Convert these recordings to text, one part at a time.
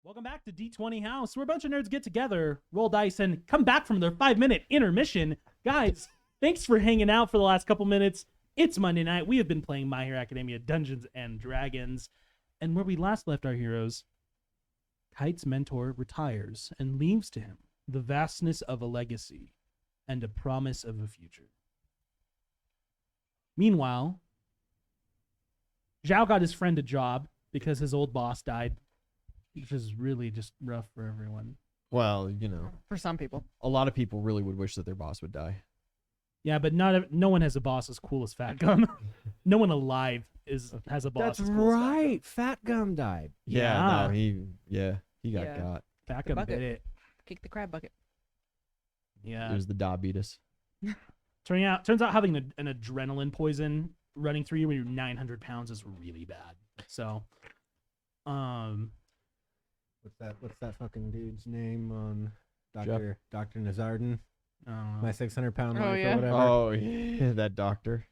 Welcome back to D20 House, where a bunch of nerds get together, roll dice, and come back from their 5-minute intermission. Guys, thanks for hanging out for the last couple minutes. It's Monday night. We have been playing My Hero Academia Dungeons and Dragons. And where we last left our heroes, Kite's mentor retires and leaves to him the vastness of a legacy and a promise of a future. Meanwhile, Zhao got his friend a job because his old boss died, which is really just rough for everyone. Well, For some people. a lot of people really would wish that their boss would die. Yeah, but no one has a boss as cool as Fat Gum. No one alive has a boss. That's as cool as right. Fat Gum died. Yeah. No, he got Yeah. got. Fat The Gum bucket. did it. Kick the crab bucket. Yeah. It was the diabetes. Turns out having an adrenaline poison running through you when you're 900 pounds is really bad. So, What's that fucking dude's name on Dr. Nazardin? I don't know. My 600-pound Oh, life yeah. or whatever. Oh, yeah, that doctor.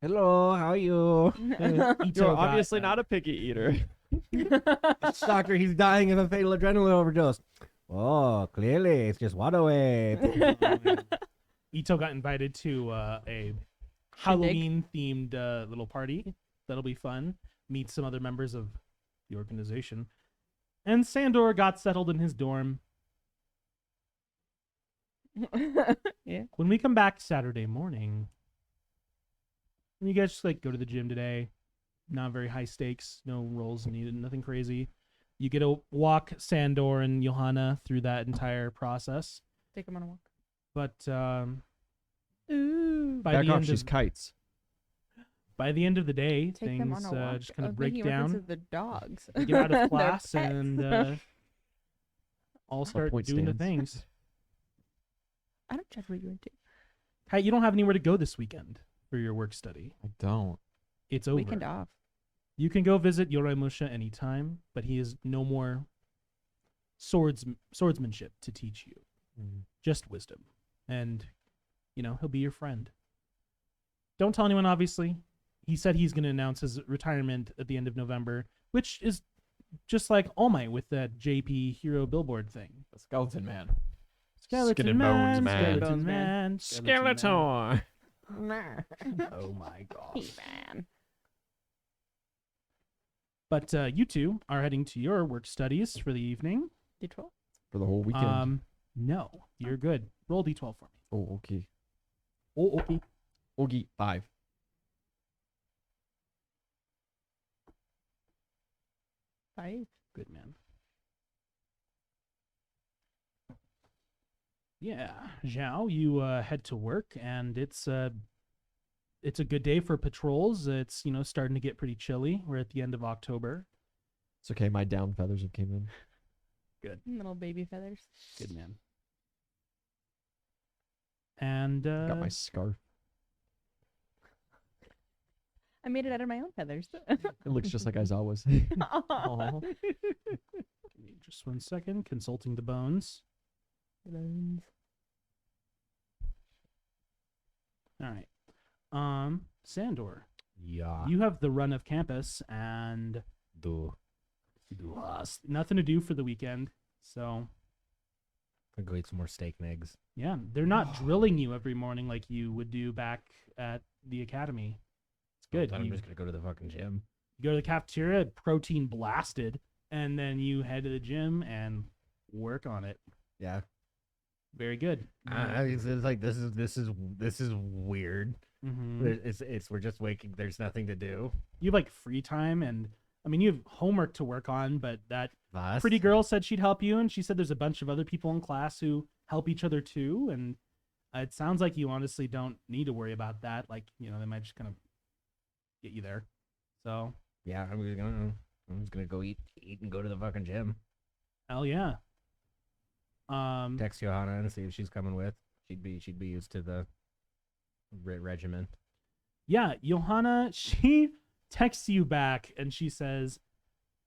Hello, how are you? Ito You're got, obviously not a picky eater. Doctor, he's dying of a fatal adrenaline overdose. Oh, clearly, it's just water weight. Ito got invited to a Halloween-themed little party. That'll be fun. Meet some other members of the organization. And Sandor got settled in his dorm. Yeah. When we come back Saturday morning, you guys just go to the gym today. Not very high stakes, no rolls needed, nothing crazy. You get to walk Sandor and Johanna through that entire process. Take him on a walk. But Back off, she's kites. by the end of the day, Take them things on a walk. just kind Oh, of break making reference down. to the dogs. You get out They're of class pets. and all start point doing the stands. things. I don't judge what you're into. Kite, you don't have anywhere to go this weekend for your work study. I don't. It's over. Weekend off. You can go visit Yorai anytime, but he has no more swordsmanship to teach you. Just wisdom. And, he'll be your friend. Don't tell anyone, obviously. He said he's going to announce his retirement at the end of November, which is just like All Might with that JP Hero billboard thing. The skeleton man. Skeleton Skin and man, bones man. skeleton man, skeleton man. Skeleton. Oh my gosh. Man. But you two are heading to your work studies for the evening. D12? For the whole weekend. No, you're good. Roll D12 for me. Oh, okay. Oh, okay. Oogie, 5. Five. Good man. Yeah, Zhao, you head to work, and it's a good day for patrols. It's starting to get pretty chilly. We're at the end of October. It's okay, my down feathers have came in. Little baby feathers. Good man. And Got my scarf. I made it out of my own feathers. It looks just like Aizawa's. Aw. give me just 1 second. Consulting the bones. Bones. All right. Sandor, Yeah. you have the run of campus, and nothing to do for the weekend. So I'll go eat some more steak and eggs. yeah, they're not drilling you every morning like you would do back at the academy. It's good. I'm You, just going to go to the fucking gym. you go to the cafeteria, protein blasted, and then you head to the gym and work on it. Yeah. Very good. It's like this is weird. Mhm. It's we're just waking. There's nothing to do. You have free time, and I mean you have homework to work on, but that Us? pretty girl said she'd help you, and she said there's a bunch of other people in class who help each other too, and it sounds like you honestly don't need to worry about that. They might just kind of get you there. So Yeah, I'm just gonna go eat and go to the fucking gym. hell yeah. Text Johanna and see if she's coming with. She'd be used to the regimen. Yeah, Johanna, she texts you back and she says,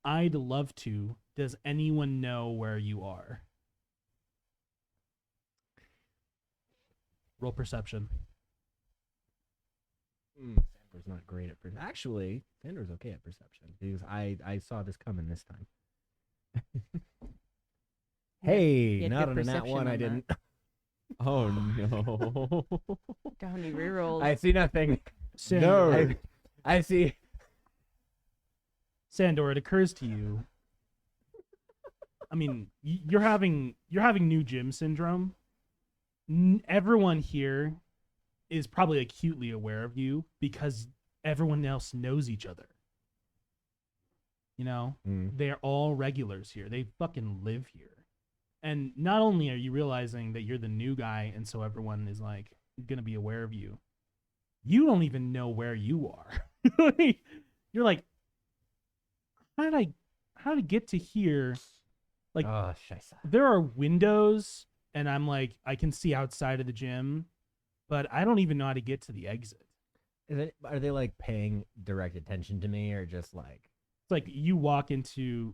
"I'd love to. Does anyone know where you are?" Roll perception. Sandor's not great at perception. Actually, Sandor's okay at perception because I saw this coming this time. Hey, had not good on a nat perception one. on I that. didn't. Oh no. God, how many rerolls? I see nothing. Sandor, I see. Sandor, it occurs to you. I mean, you're having new gym syndrome. Everyone here is probably acutely aware of you because everyone else knows each other. You know, they're all regulars here. They fucking live here. And not only are you realizing that you're the new guy, and so everyone is like gonna be aware of you, you don't even know where you are. You're like, how did I get to here? Like, Oh, scheiße. there are windows, and I'm like, I can see outside of the gym, but I don't even know how to get to the exit. Are they like paying direct attention to me, or just like? It's like you walk into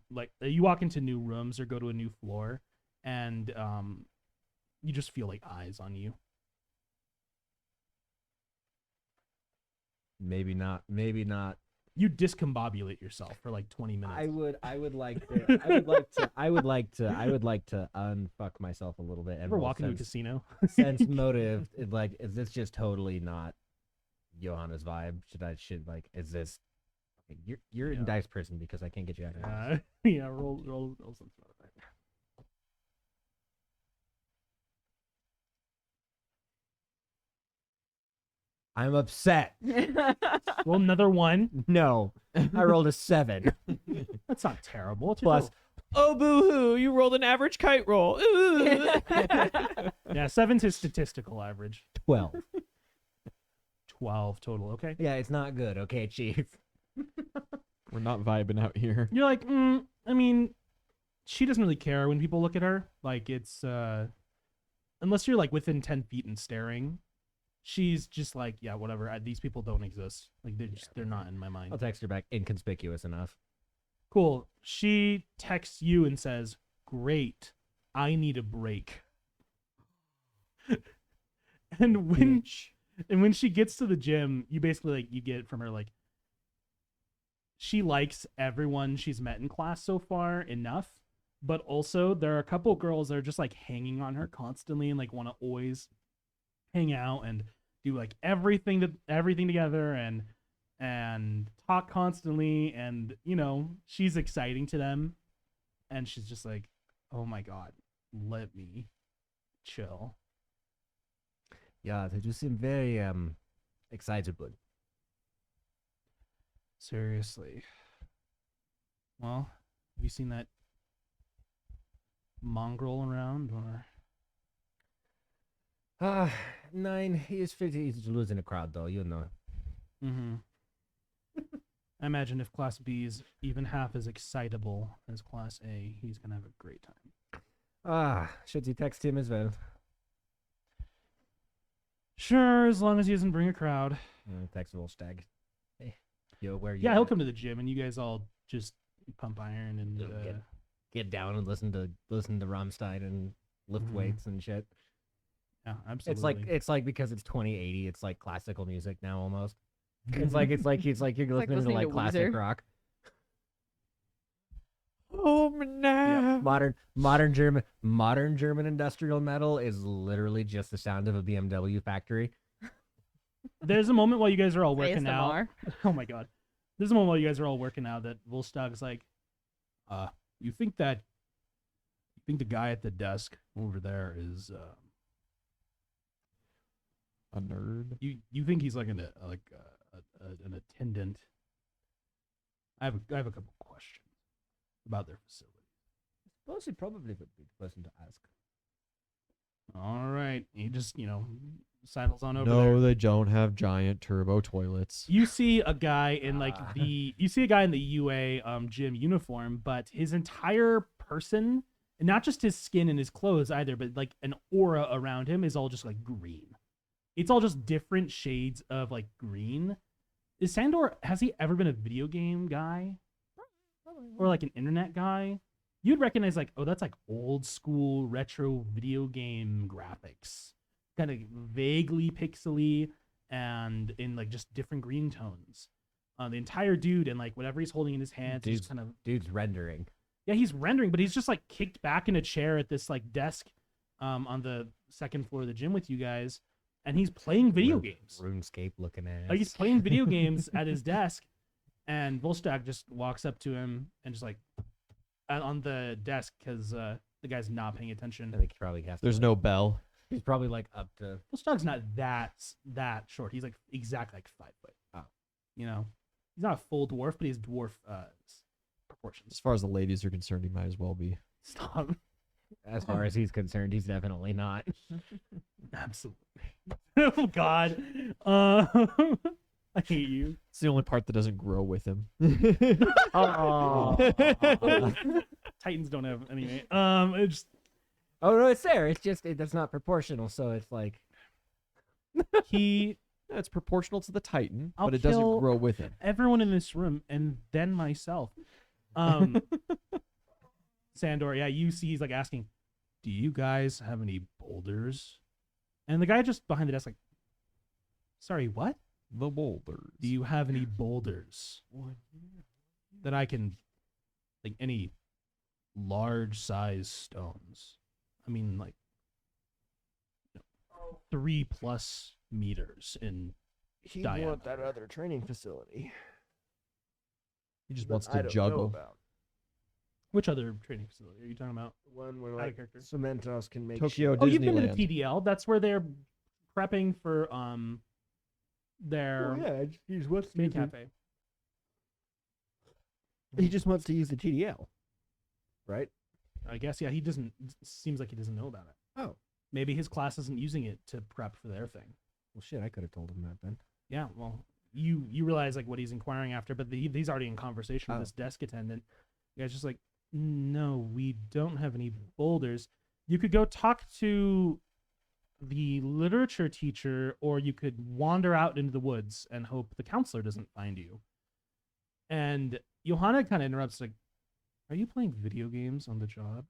new rooms or go to a new floor, and you just feel like eyes on you. Maybe not. Maybe not. You discombobulate yourself for like 20 minutes. I would like to. I would like to unfuck myself a little bit and Ever roll walk into a sense, casino? sense motive. Like, is this just totally not Johanna's vibe? Is this? Okay, you're in dice prison because I can't get you out of here. Yeah, roll some sort of thing. I'm upset. Roll another one. No, I rolled a 7. That's not terrible. What's your Plus, Oh boo-hoo! You rolled an average kite roll. Ooh. total? Yeah, 7's his statistical average. 12. 12 total. Okay. Yeah, it's not good. Okay, chief. We're not vibing out here. You're like, I mean, she doesn't really care when people look at her. Like, it's unless you're like within 10 feet and staring, she's just like, yeah, whatever. These people don't exist. Like, they're not in my mind. I'll text her back. Inconspicuous enough. Cool. She texts you and says, "Great, I need a break." and when she gets to the gym, you basically like you get it from her like she likes everyone she's met in class so far enough, but also there are a couple girls that are just like hanging on her constantly and like want to always hang out and do like everything together and talk constantly, and you know she's exciting to them, and she's just like, oh my god, let me chill. Yeah, they do seem very excitable. Seriously. Well, have you seen that mongrel around? Or 9. He is 50 to lose in a crowd, though. You know. I imagine if Class B is even half as excitable as Class A, he's gonna have a great time. Should you text him as well? Sure, as long as he doesn't bring a crowd. Text little stag. Hey, yo, where you? Yeah, he'll at? come to the gym, and you guys all just pump iron and Get down and listen to Rammstein and lift Mhm. weights and shit. yeah, absolutely. It's like because it's 2080, it's like classical music now almost. It's like you're listening to listening like to classic Weezer. rock. Oh no. Modern German industrial metal is literally just the sound of a BMW factory. There's a moment while you guys are all working out. ASMR. Oh my god. There's a moment while you guys are all working out that Volstag's like, you think the guy at the desk over there is A nerd. you think he's like an attendant? I have a couple questions about their facility. Suppose he probably would be the person to ask. All right, he just sidles on over No, there. they don't have giant turbo toilets. You see a guy in the UA gym uniform, but his entire person, and not just his skin and his clothes either, but like an aura around him is all just like green. It's all just different shades of like green. Is Sandor, has he ever been a video game guy? Or like an internet guy? You'd recognize like, oh, that's like old school retro video game graphics. Kind of vaguely pixely and in like just different green tones. The entire dude and like whatever he's holding in his hands is kind of Dude's rendering. Yeah, he's rendering, but he's just like kicked back in a chair at this like desk on the second floor of the gym with you guys, and he's playing video games. RuneScape looking at. Like he's playing video games at his desk, and Volstagg just walks up to him and just like on the desk because the guy's not paying attention. I think he probably has. There's no bell. He's probably like up to. Volstagg's not that short. He's like exactly like 5 foot. Oh. You know, he's not a full dwarf, but he's dwarf proportions. As far as the ladies are concerned, he might as well be. Stop. As far as he's concerned, he's definitely not. Absolutely. Oh God. I hate you. It's the only part that doesn't grow with him. Oh. Titans don't have anyway. It just Oh no, it's there. It's just that's not proportional. So it's like he. Yeah, it's proportional to the Titan, I'll but it doesn't kill grow with him. Everyone in this room, and then myself. Sandor, yeah, you see, he's like asking, "Do you guys have any boulders?" And the guy just behind the desk, like, "Sorry, what? The boulders. Do you have any boulders that I can, like, any large size stones? I mean, like, 3+ meters in He diameter. want that other training facility. He just that wants I to don't know juggle. about. Which other training facility are you talking about? The one where Out of like character. Cementos can make Tokyo Oh, you've been to the Disneyland. TDL. That's where they're prepping for their Oh, yeah, he just wants to main use the, cafe. he just wants to use the TDL, right? I guess, yeah, he doesn't. Seems like he doesn't know about it. Oh, Maybe his class isn't using it to prep for their thing. well, shit. I could have told him that then. Yeah, well, you realize like what he's inquiring after, but he's already in conversation with Oh. this desk attendant. The guy's just like, no, we don't have any boulders. You could go talk to the literature teacher, or you could wander out into the woods and hope the counselor doesn't find you. And Johanna kind of interrupts, like, are you playing video games on the job?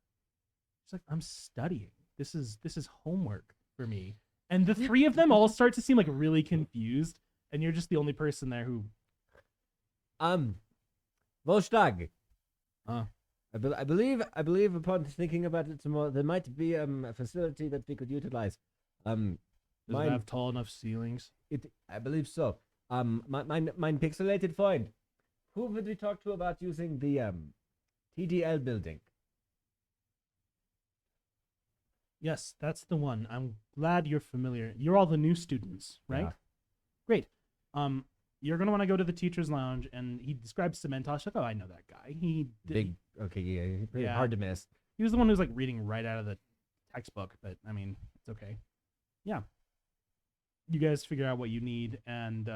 She's like, I'm studying. This is homework for me. And the three of them all start to seem like really confused, and you're just the only person there who Volstagg. Huh? I believe upon thinking about it some more, there might be a facility that we could utilize. does Mine- it have tall enough ceilings. I believe so. Mine pixelated find. Who would we talk to about using the TDL building? Yes, that's the one. I'm glad you're familiar. You're all the new students, right? Yeah. Great. You're gonna want to go to the teacher's lounge, and he describes Cementosh. Like, oh, I know that guy. Big. Okay, yeah, pretty Yeah. hard to miss. He was the one who was like reading right out of the textbook, but I mean, it's okay. Yeah. You guys figure out what you need, and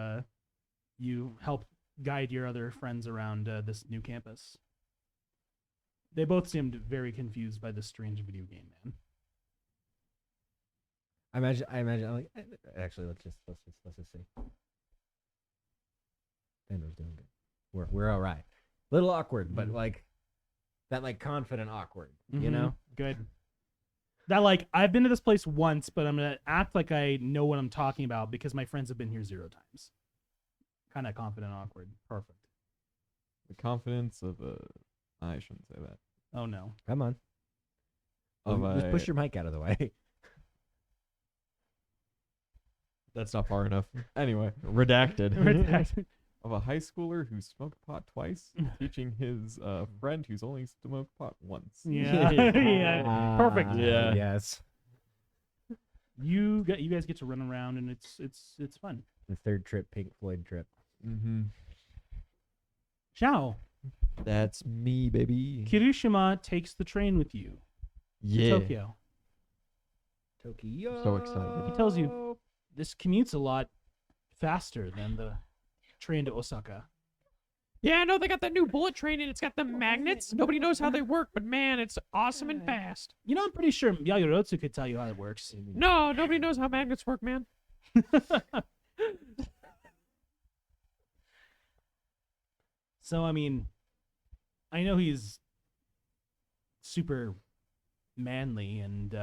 you help guide your other friends around this new campus. They both seemed very confused by this strange video game, man. I imagine. Like, actually, let's just see. Sandor's doing good. We're all right. Little awkward, but Mhm. like that, like confident awkward. You Mhm. know. Good. That like I've been to this place once, but I'm gonna act like I know what I'm talking about because my friends have been here 0 times. Kind of confident, awkward. Perfect. The confidence of I shouldn't say that. Oh no. Come on. Of Just push a- your mic out of the way. That's not far enough. Anyway, redacted. Redacted. Of a high schooler who smoked pot twice, teaching his friend who's only smoked pot once. Yeah. Yeah. Perfect. Yeah. Yes. You guys get to run around and it's fun. The third trip, Pink Floyd trip. Mm-hmm. Ciao. That's me, baby. Kirishima takes the train with you to Yeah. Tokyo. Tokyo. So excited. He tells you this commute's a lot faster than the train to Osaka. Yeah, I know they got that new bullet train and it's got the magnets. Nobody knows how they work, but man, it's awesome and fast. You know, I'm pretty sure Yayorotsu could tell you how it works. No, nobody knows how magnets work, man. So, I mean, I know he's super manly and,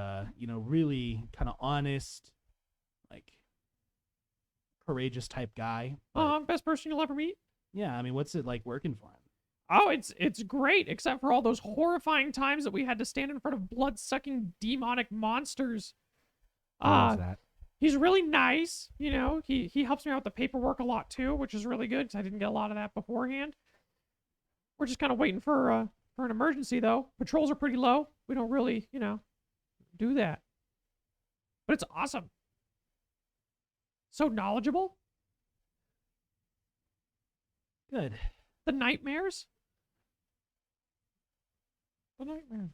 really kind of honest, like, courageous type guy. But, Best person you'll ever meet. yeah, I mean, what's it like working for him? Oh, it's great, except for all those horrifying times that we had to stand in front of blood-sucking demonic monsters. What was that? He's really nice, you know. He helps me out with the paperwork a lot too, which is really good because I didn't get a lot of that beforehand. We're just kind of waiting for an emergency though. Patrols are pretty low. We don't really, you know, do that. But it's awesome. So knowledgeable. Good. The nightmares. The nightmares.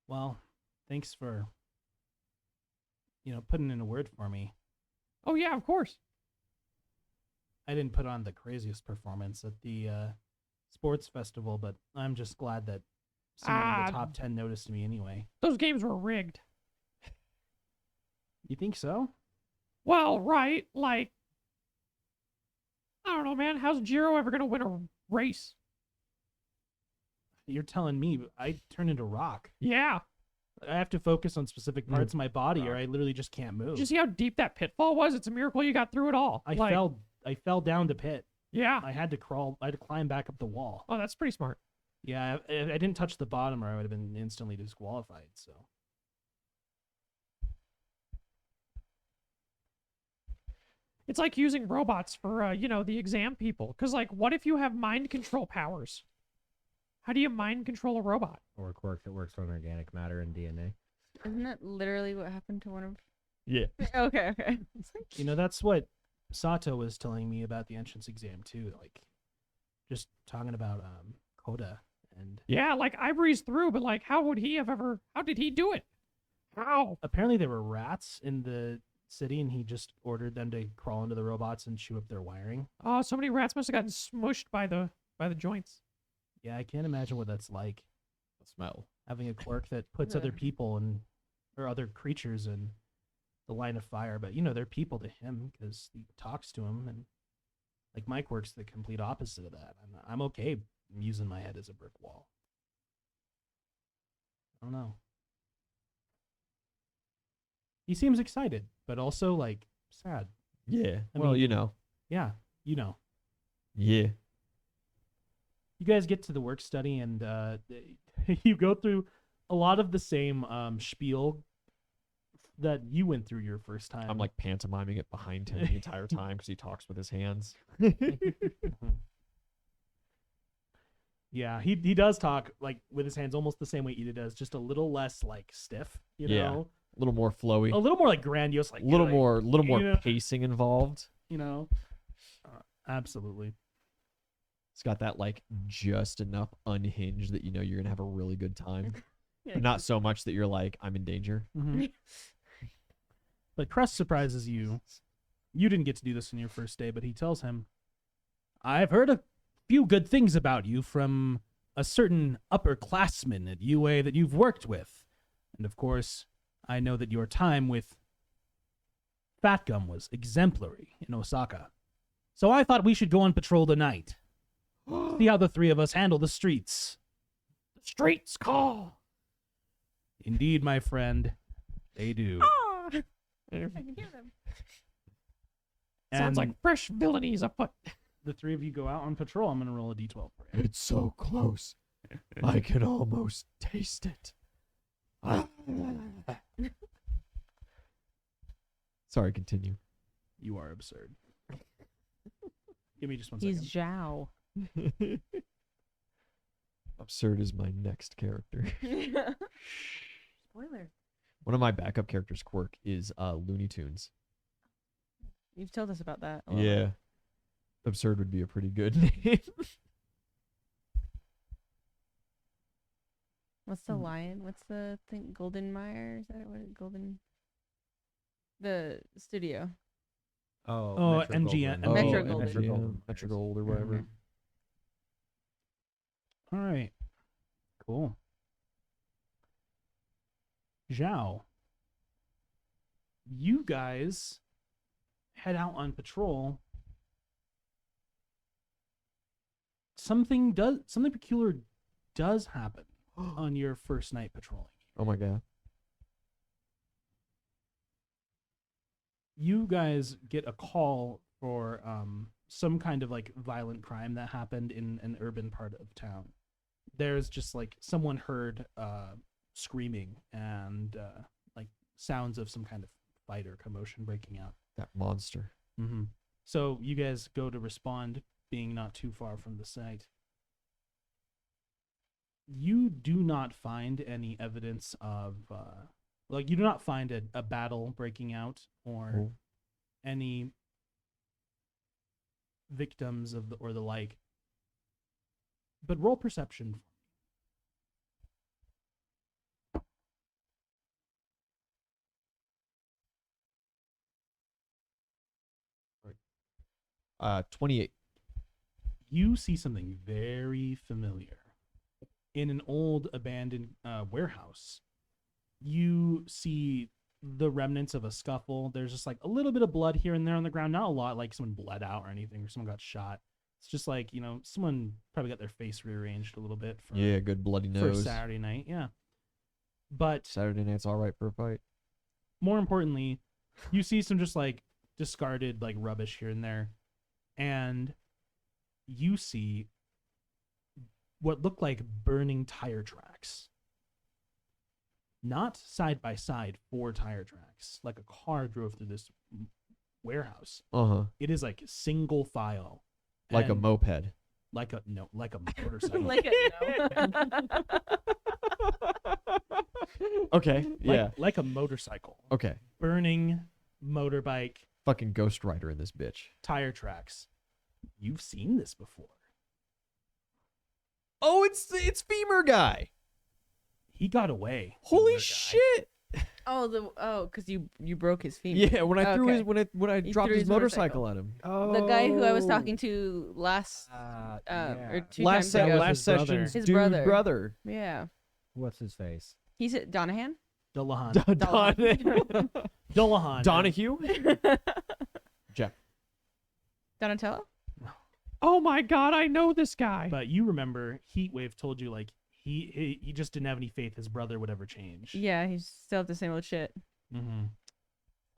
Well, thanks for, putting in a word for me. Oh yeah, of course. I didn't put on the craziest performance at the sports festival, but I'm just glad that someone in the top 10 noticed me anyway. Those games were rigged. You think so? Well, right, like, I don't know, man. How's Jiro ever gonna win a race? You're telling me I turn into rock. Yeah. I have to focus on specific parts of my body, or I literally just can't move. Did you see how deep that pitfall was? It's a miracle you got through it all. I fell down the pit. Yeah. I had to climb back up the wall. Oh, that's pretty smart. Yeah, I didn't touch the bottom, or I would have been instantly disqualified. So. It's like using robots for, the exam people. Because, like, what if you have mind control powers? How do you mind control a robot? Or a quirk that works on organic matter and DNA. Isn't that literally what happened to one of? Yeah. Okay. That's what Sato was telling me about the entrance exam too. Like, just talking about Coda and. Yeah, like, I breezed through, but, like, how did he do it? How? Apparently there were rats in the city, and he just ordered them to crawl into the robots and chew up their wiring. Oh, so many rats must have gotten smushed by the joints. Yeah, I can't imagine what that's like. The smell. Having a quirk that puts other people or other creatures in the line of fire, but they're people to him because he talks to them, and like my quirk's the complete opposite of that. I'm okay using my head as a brick wall. I don't know. He seems excited, but also like sad. Yeah. I Well, mean- Yeah. Yeah. You guys get to the work study, and you go through a lot of the same spiel that you went through your first time. I'm like pantomiming it behind him the entire time because he talks with his hands. Yeah, he does talk like with his hands almost the same way Ida does, just a little less like stiff, Yeah. know? A little more flowy. A little more like grandiose, like A little like, more Yeah. pacing involved. Absolutely. It's got that like just enough unhinged that you're gonna have a really good time, but not so much that you're like I'm in danger. Mhm. But Crest surprises you. You didn't get to do this on your first day, but he tells him, "I've heard a few good things about you from a certain upperclassman at UA that you've worked with, and of course, I know that your time with Fat Gum was exemplary in Osaka. So I thought we should go on patrol tonight. See how the three of us handle the streets." The streets call. Indeed, my friend, they do. Oh, I can hear them. Sounds And like fresh villainies afoot. the three of you go out on patrol. I'm going to roll a d12 for you. It's so close. I can almost taste it. Sorry, continue. You are absurd. Give me just one He's second. Zhao. Absurd is my next character. Spoiler. One of my backup characters' quirk is Looney Tunes. You've told us about that. a little Yeah. bit. Absurd would be a pretty good name. What's the lion? What's the thing? Golden Meyer? Is that what? Golden. The studio. Oh, MGM. Oh, Metro and Golden. MGM, Metro Gold or whatever. Mhm. All right. Cool. Zhao, you guys head out on patrol. Something peculiar does happen on your first night patrolling. Oh my god. You guys get a call for some kind of like violent crime that happened in an urban part of town. There's just like someone heard screaming and like sounds of some kind of fight or commotion breaking out. That monster. Mm-hmm. So you guys go to respond, being not too far from the site. You do not find any evidence of, like, you do not find a battle breaking out or Cool. any victims of the or the like. But roll perception. Right. 28. You see something very familiar in an old abandoned warehouse. You see the remnants of a scuffle. There's just like a little bit of blood here and there on the ground. Not a lot, like someone bled out or anything, or someone got shot. It's just like, you know, someone probably got their face rearranged a little bit for, Yeah, good bloody for nose. Saturday night. Yeah. But Saturday night's all right for a fight. more importantly, you see some just like discarded like rubbish here and there. And you see what look like burning tire tracks. Not side by side, 4 tire tracks, like a car drove through this warehouse. It is like single file. Like a and moped. like a motorcycle. Like Okay. Yeah. Like a motorcycle. Okay. Burning motorbike Fucking Ghost Rider in this bitch. tire tracks. You've seen this before. Oh, it's Femur guy. He got away. Holy Femur guy. shit. Because you broke his femur. Yeah, when I threw Okay. his when I He dropped threw his his motorcycle motorcycle. at him. Oh, The guy who I was talking to last yeah. or 2 Last times ago. was his brother. session's His dude brother. brother. Yeah. What's his face? He's at Donahan. Dullahan. Dullahan. Donahue? Jeff. Donatello? Oh my god, I know this guy. But you remember Heatwave told you like he just didn't have any faith his brother would ever change. Yeah, he's still the same old shit. Mm-hmm.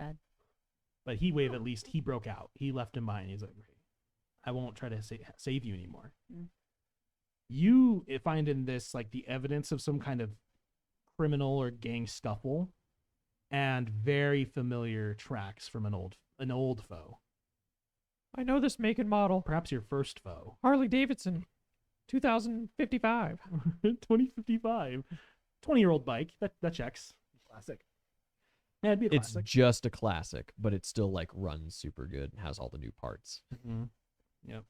Sad. But Heatwave, at least he broke out. He left him behind. He's like, okay, I won't try to save you anymore. Mm. You find in this like the evidence of some kind of criminal or gang scuffle, and very familiar tracks from an old foe. I know this make and model. Perhaps your first foe. Harley Davidson, 2055. 2055. 20-year-old bike. That checks. Classic. Yeah, it'd be a It's classic. just a classic, but it still like runs super good and has all the new parts. Mm-hmm. Yep.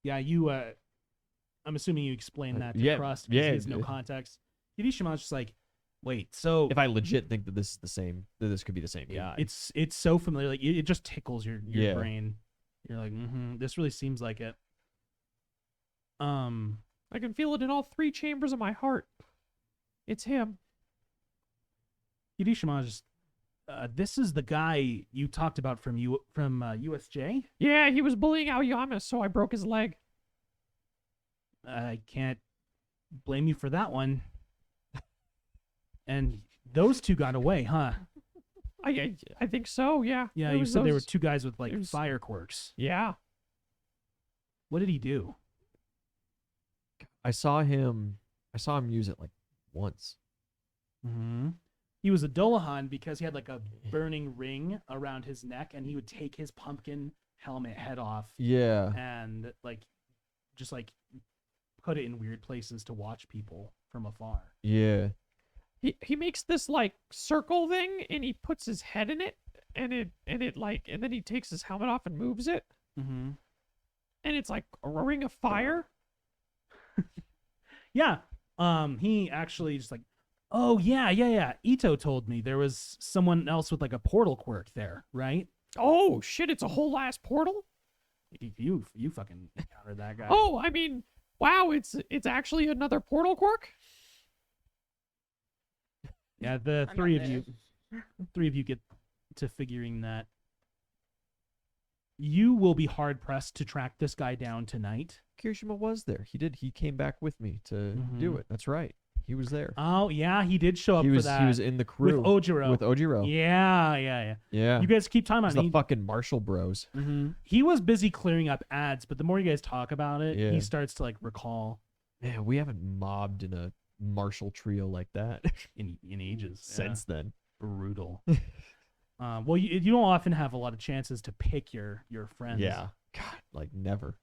Yeah, you. I'm assuming you explained that to yeah, Crust because yeah, he has no yeah. context. Hirishima's just like, wait, so If I legit think that this is the same, that this could be the same guy. it's so familiar, like it just tickles your Yeah. brain. You're like, this really seems like it. I can feel it in all 3 chambers of my heart. It's him. Hirishima just, this is the guy you talked about from USJ. Yeah, he was bullying Aoyama, so I broke his leg. I can't blame you for that one. And those 2 got away, huh? I think so, yeah. Yeah, It you was said there were those- 2 guys with like it was- fire quirks. Yeah. What did he do? I saw him use it like once. Mm-hmm. He was a Dullahan because he had like a burning ring around his neck, and he would take his pumpkin helmet head off Yeah. and like just like put it in weird places to watch people from afar. Yeah. He makes this like circle thing and he puts his head in it and then he takes his helmet off and moves it Mm-hmm. and it's like a ring of fire. Yeah. He actually just like, oh yeah. Ito told me there was someone else with like a portal quirk there, right? Oh shit, it's a whole ass portal? You fucking encountered that guy. Oh, I mean, wow, it's actually another portal quirk? Yeah, the I'm three not of you get to figuring that you will be hard pressed to track this guy down tonight. Kirishima was there. He came back with me to do Mhm. it. That's right. He was there. Oh yeah, he did show up He was for that he was in the with crew Ojiro. with Ojiro. Yeah. Yeah. You guys keep time on It's the fucking Marshall Bros. He was busy clearing up ads, but the more you guys talk about it, Yeah. he starts to like recall Man, we haven't mobbed in a Marshall trio like that in ages. since then. Brutal. Well, you don't often have a lot of chances to pick your friends. Yeah. God, like never.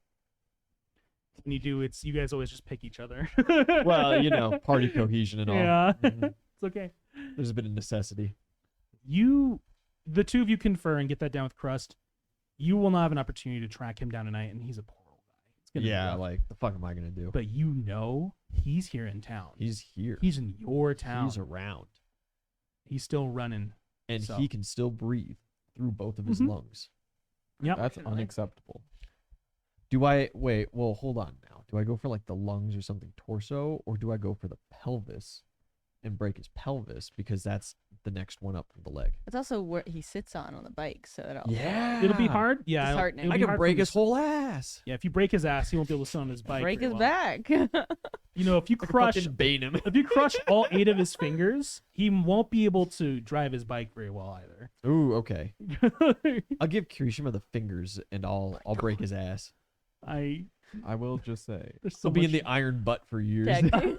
When you do, you guys always just pick each other. Well, party cohesion and all. Yeah. Mhm. It's okay. There's a bit of necessity. The two of you confer and get that down with Crust. You will not have an opportunity to track him down tonight, and he's a poor old guy. It's gonna be Yeah, rough. like the fuck am I gonna do? But he's here in town. He's here. He's in your town. He's around. He's still running. And So. he can still breathe through both of his Mhm. lungs. Yep. That's Definitely. unacceptable. Do I wait? Well, hold on now. Do I go for like the lungs or something torso, or do I go for the pelvis and break his pelvis because that's the next one up from the leg? It's also what he sits on the bike, so that Yeah, It'll be hard. Yeah. Disheartening. it'll I be can hard for break him his to- whole ass. Yeah, if you break his ass, he won't be able to sit on his bike. break very his well. back. If you I can crush fucking bane him. if you crush all 8 of his fingers, he won't be able to drive his bike very well either. Ooh, okay. I'll give Kirishima the fingers and I'll break his ass. I I will just say. there's so He'll be much, in the iron butt for years. Tag.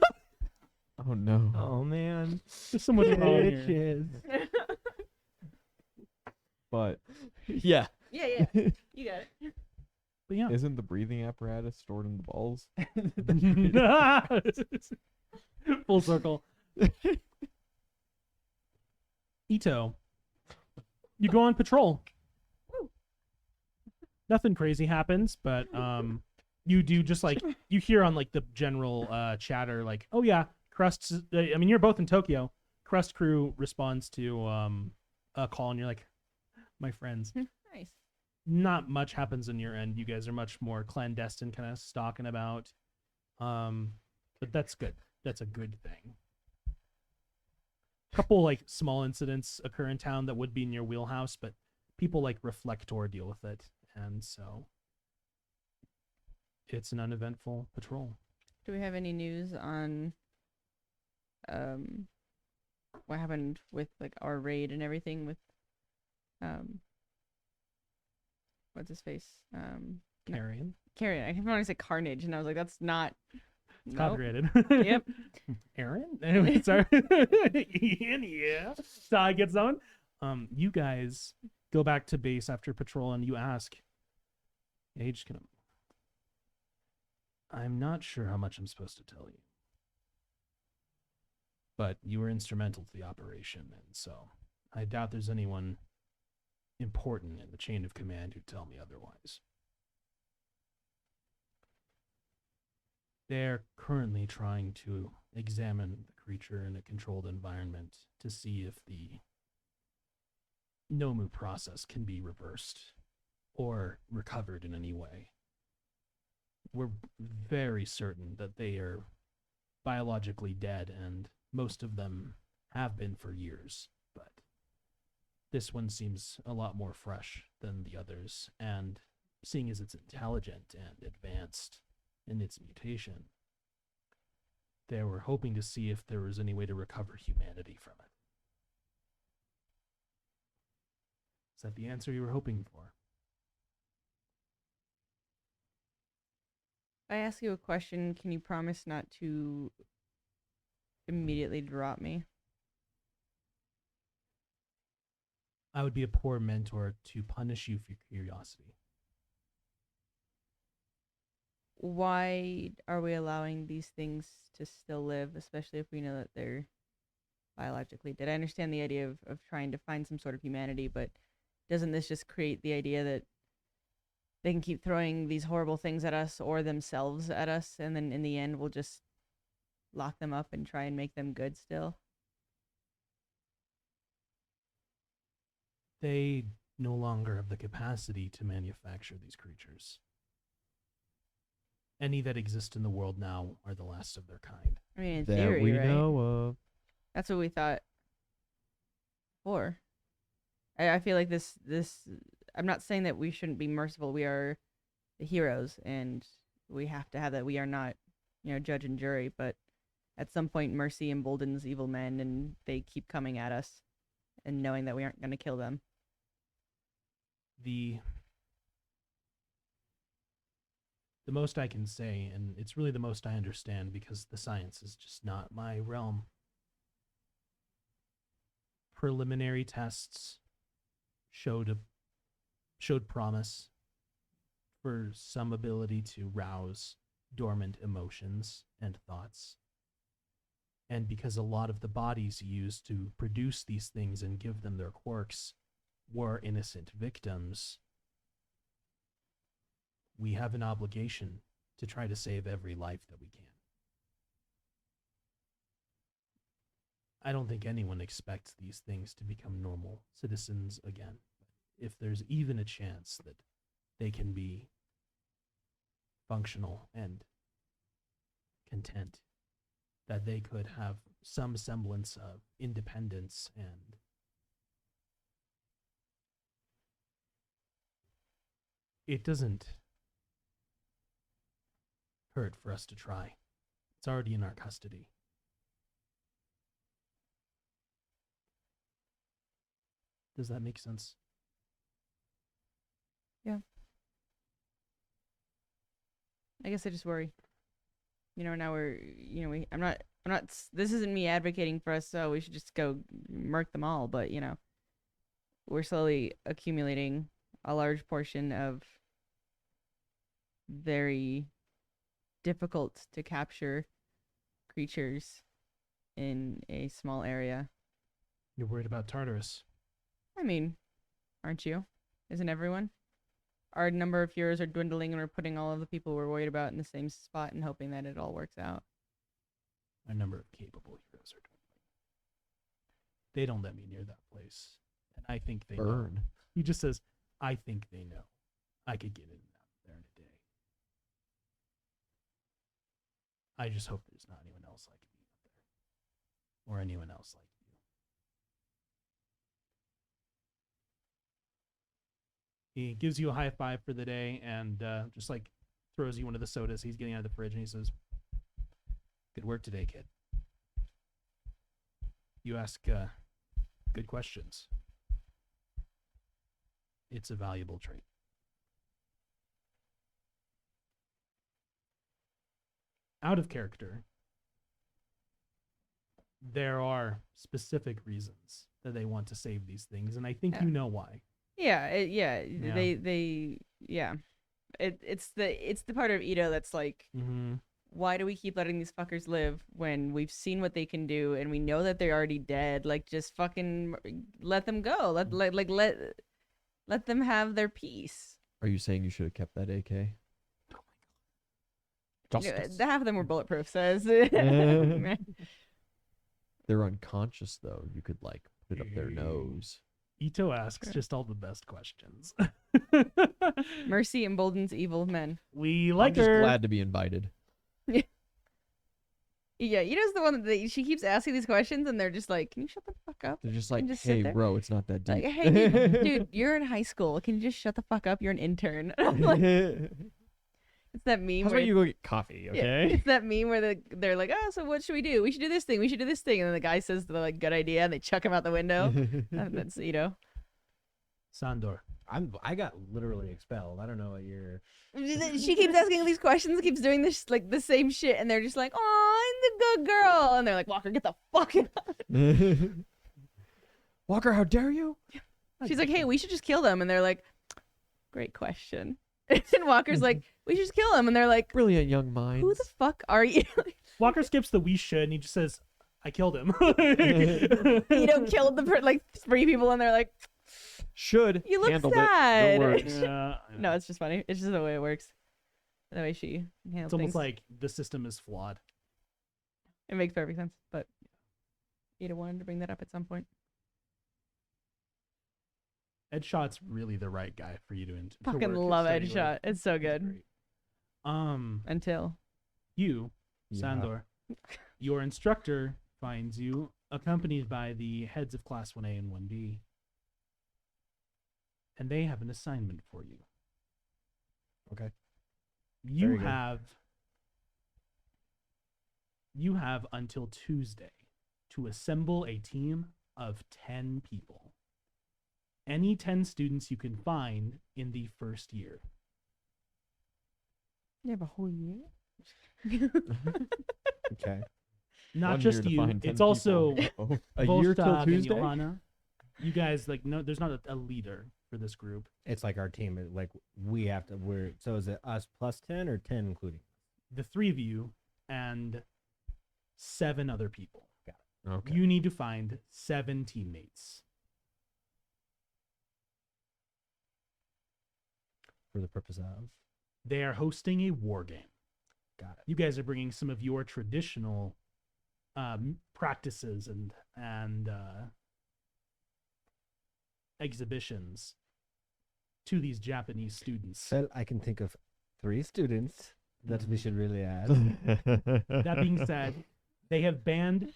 Oh no. Oh man. there's so much wrong here. Bitches. But yeah, yeah. you got it. But yeah. isn't the breathing apparatus stored in the balls? Full circle. Ito, you go on patrol. Nothing crazy happens, but you do just like you hear on like the general chatter, like, oh yeah, Crust's. I mean, you're both in Tokyo. Crust crew responds to a call, and you're like, my friends. Nice. Not much happens on your end. You guys are much more clandestine, kind of stalking about. But that's good. That's a good thing. Couple like small incidents occur in town that would be in your wheelhouse, but people like Reflector deal with it, and so it's an uneventful patrol. Do we have any news on what happened with like our raid and everything with what's his face? Carrion. Carrion. I kept wanting to say Carnage, and I was like, that's not. It's Nope. copyrighted. Yep. Aaron? Anyway, sorry. Ian, yeah. Sai gets on. You guys go back to base after patrol and you ask, Age, I'm not sure how much I'm supposed to tell you. But you were instrumental to the operation, and so I doubt there's anyone important in the chain of command who'd tell me otherwise. They're currently trying to examine the creature in a controlled environment to see if the Nomu process can be reversed or recovered in any way. We're very certain that they are biologically dead, and most of them have been for years, but this one seems a lot more fresh than the others, and seeing as it's intelligent and advanced in its mutation, they were hoping to see if there was any way to recover humanity from it. Is that the answer you were hoping for? If I ask you a question, can you promise not to immediately drop me? I would be a poor mentor to punish you for curiosity. Why are we allowing these things to still live, especially if we know that they're biologically dead? I understand the idea of trying to find some sort of humanity, but doesn't this just create the idea that they can keep throwing these horrible things at us or themselves at us, and then in the end we'll just lock them up and try and make them good still? They no longer have the capacity to manufacture these creatures. Any that exist in the world now are the last of their kind. I mean, in That theory, we right? know of. That's what we thought before. I feel like this I'm not saying that we shouldn't be merciful. We are the heroes, and we have to have that. We are not, judge and jury, but at some point Mercy emboldens evil men and they keep coming at us and knowing that we aren't going to kill them. The most I can say, and it's really the most I understand because the science is just not my realm. Preliminary tests showed promise for some ability to rouse dormant emotions and thoughts. And because a lot of the bodies used to produce these things and give them their quirks were innocent victims, we have an obligation to try to save every life that we can. I don't think anyone expects these things to become normal citizens again. If there's even a chance that they can be functional and content, that they could have some semblance of independence and it doesn't hurt for us to try. It's already in our custody. Does that make sense? I guess I just worry. Now we're, I'm not, this isn't me advocating for us, so we should just go murk them all, but, we're slowly accumulating a large portion of very difficult to capture creatures in a small area. You're worried about Tartarus. I mean, aren't you? Isn't everyone? Our number of heroes are dwindling and we're putting all of the people we're worried about in the same spot and hoping that it all works out. Our number of capable heroes are dwindling. They don't let me near that place. And I think they know. Burn. He just says, I think they know. I could get in and out there in a day. I just hope there's not anyone else like me up there. Or anyone else like you. He gives you a high five for the day and just like throws you one of the sodas he's getting out of the fridge and he says, good work today, kid. You ask good questions. It's a valuable trait. Out of character, there are specific reasons that they want to save these things, and I think you know why. Yeah. It's the part of Ito that's like, why do we keep letting these fuckers live when we've seen what they can do and we know that they're already dead? Like, just fucking let them go. Let them have their peace. Are you saying you should have kept that AK? Half of them were bulletproof, so They're unconscious though. You could like put it up their nose. Ito asks just all the best questions. Mercy emboldens evil men. We like I'm just her. glad to be invited. Yeah, Ito's the one that she keeps asking these questions, and they're just like, "Can you shut the fuck up?" They're just like, just sit hey, there. bro, it's not that deep. Like, hey, dude, you're in high school. Can you just shut the fuck up? You're an intern. Like, it's that meme. How where about you go get coffee, okay? It's that meme where they're like, "Oh, so what should we do? We should do this thing. We should do this thing." And then the guy says the like good idea, and they chuck him out the window. That's Ito. Sandor. I got literally expelled. I don't know what you're. She keeps asking these questions, keeps doing this like the same shit, and they're just like, "Oh, I'm the good girl," and they're like, "Walker, get the fuck out." Walker, how dare you? She's like, "Hey, we should just kill them," and they're like, "Great question." And Walker's like, "We should just kill them," and they're like, Brilliant young minds. "Who the fuck are you?" Walker skips the we should and he just says, I killed him. Ito killed like 3 people, and they're like, Should. "You look Handled sad." It. No words. Yeah, No, it's just funny. It's just the way it works. The way she handles it's almost things. like the system is flawed. It makes perfect sense, but Ito wanted to bring that up at some point. Ed Shot's really the right guy for you to Fucking work love study Ed with. Shot. It's so He's good. great. Until You, Yeah. Sandor, your instructor finds you accompanied by the heads of Class 1A and 1B. And they have an assignment for you. Okay. You Very good. have you have until Tuesday to assemble a team of 10 people. Any 10 students you can find in the first year. You have a whole year. Okay. Not 1 just year to you, find 10 it's also people. A year till Volstagg and Tuesday? Johanna. You guys, like, no, there's not a leader for this group. It's like our team. Like we have to. So is it us plus 10 or 10 including? The 3 of you and 7 other people. Okay. You need to find 7 teammates. For the purpose of. They are hosting a war game. Got it. You guys are bringing some of your traditional practices and exhibitions to these Japanese students. Well, I can think of 3 students that we should really add. That being said, they have banned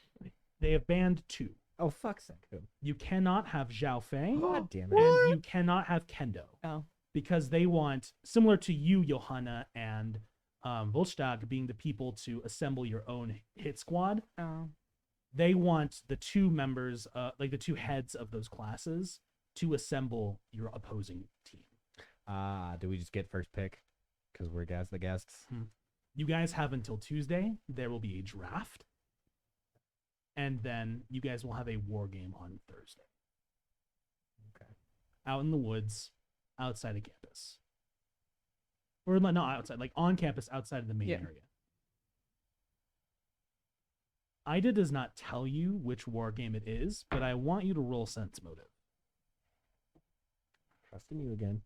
2. Oh, fuck's sake. Who? You cannot have Zhao Fei God damn it. and you cannot have Kendo Oh. because they want, similar to you, Johanna, and Volstagg being the people to assemble your own hit squad. Oh. They want the 2 members, like the 2 heads of those classes, to assemble your opposing team. Do we just get first pick? Because we're the guests. You guys have until Tuesday. There will be a draft. And then you guys will have a war game on Thursday. Okay. Out in the woods, outside of campus. Or not outside, like on campus, outside of the main Yeah. area. Ida does not tell you which war game it is, but I want you to roll sense motive. Trusting you again.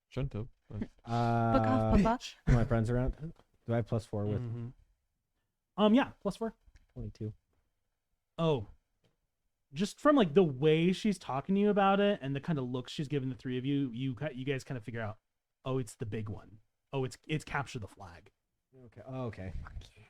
Shouldn't have. but- Fuck off, Papa. Are my friends around? Do I have +4 with Yeah, +4. 22? Oh, just from like the way she's talking to you about it and the kind of looks she's giving the 3 of you, you guys kind of figure out, oh, it's the big one. Oh, it's capture the flag. Okay. Oh, okay.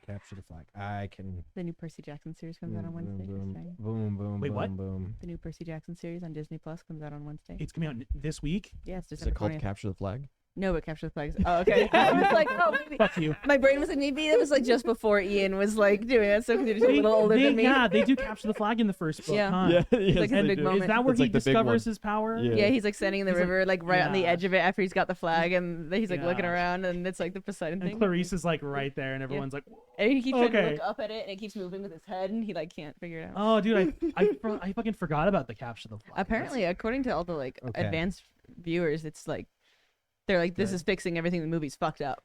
Capture the flag. I can. The new Percy Jackson series comes out on Wednesday. just Boom, saying. boom, boom, Wait, boom, what? boom. The new Percy Jackson series on Disney Plus comes out on Wednesday. It's coming out this week. Yeah, it's Is December it called 20th. Capture the Flag? No, but Capture the Flags. Oh, okay. I was like, oh, maybe. Fuck you. My brain was like, maybe it was like just before Ian was like doing it, so because you're a little older than me. Yeah, they do capture the flag in the first book. Yeah. Huh? yes, like they his big do. moment. Is that where It's he like the big discovers one. his power? Yeah. Yeah, he's like standing in the He's like- river, like right on the yeah. edge of it after he's got the flag, and he's like looking Yeah. around, and it's like the Poseidon And thing. Clarice is like right there, and everyone's like, And he keeps trying to Okay. look up at it, and it keeps moving with his head, and he like can't figure it out. "Oh, dude, I fucking forgot about the capture the flag." Apparently, according to all the like Okay. advanced viewers, it's like they're like, this Good. is fixing everything the movie's fucked up.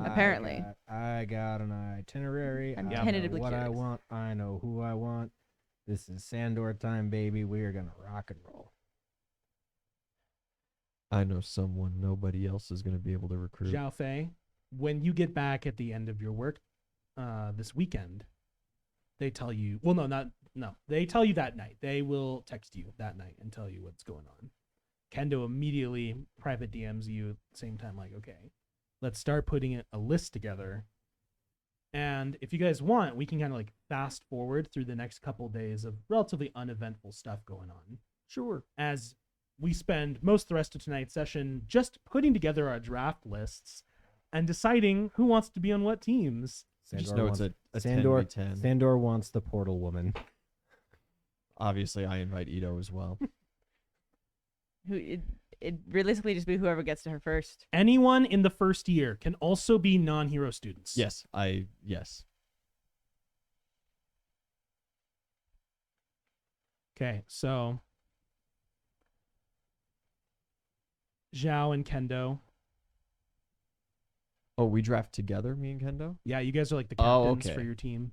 Apparently. I got an itinerary. I'm I know tentatively what I curious. want. I know who I want. This is Sandor time, baby. We are gonna rock and roll. I know someone nobody else is going to be able to recruit. Zhao Fei, when you get back at the end of your work this weekend, they tell you, well, no, they tell you that night. They will text you that night and tell you what's going on. Kendo immediately private DMs you at the same time, like, okay, let's start putting a list together. And if you guys want, we can kind of like fast forward through the next couple days of relatively uneventful stuff going on. Sure. As we spend most of the rest of tonight's session just putting together our draft lists and deciding who wants to be on what teams. Just Sandor know it's wants, a Sandor, 10v10. Sandor wants the portal woman. Obviously, I invite Ito as well. It realistically just be whoever gets to her first. Anyone in the first year can also be non-hero students. Yes, yes. Okay, so Zhao and Kendo. Oh, we draft together, me and Kendo? Yeah, you guys are like the Oh, captains for okay. your team.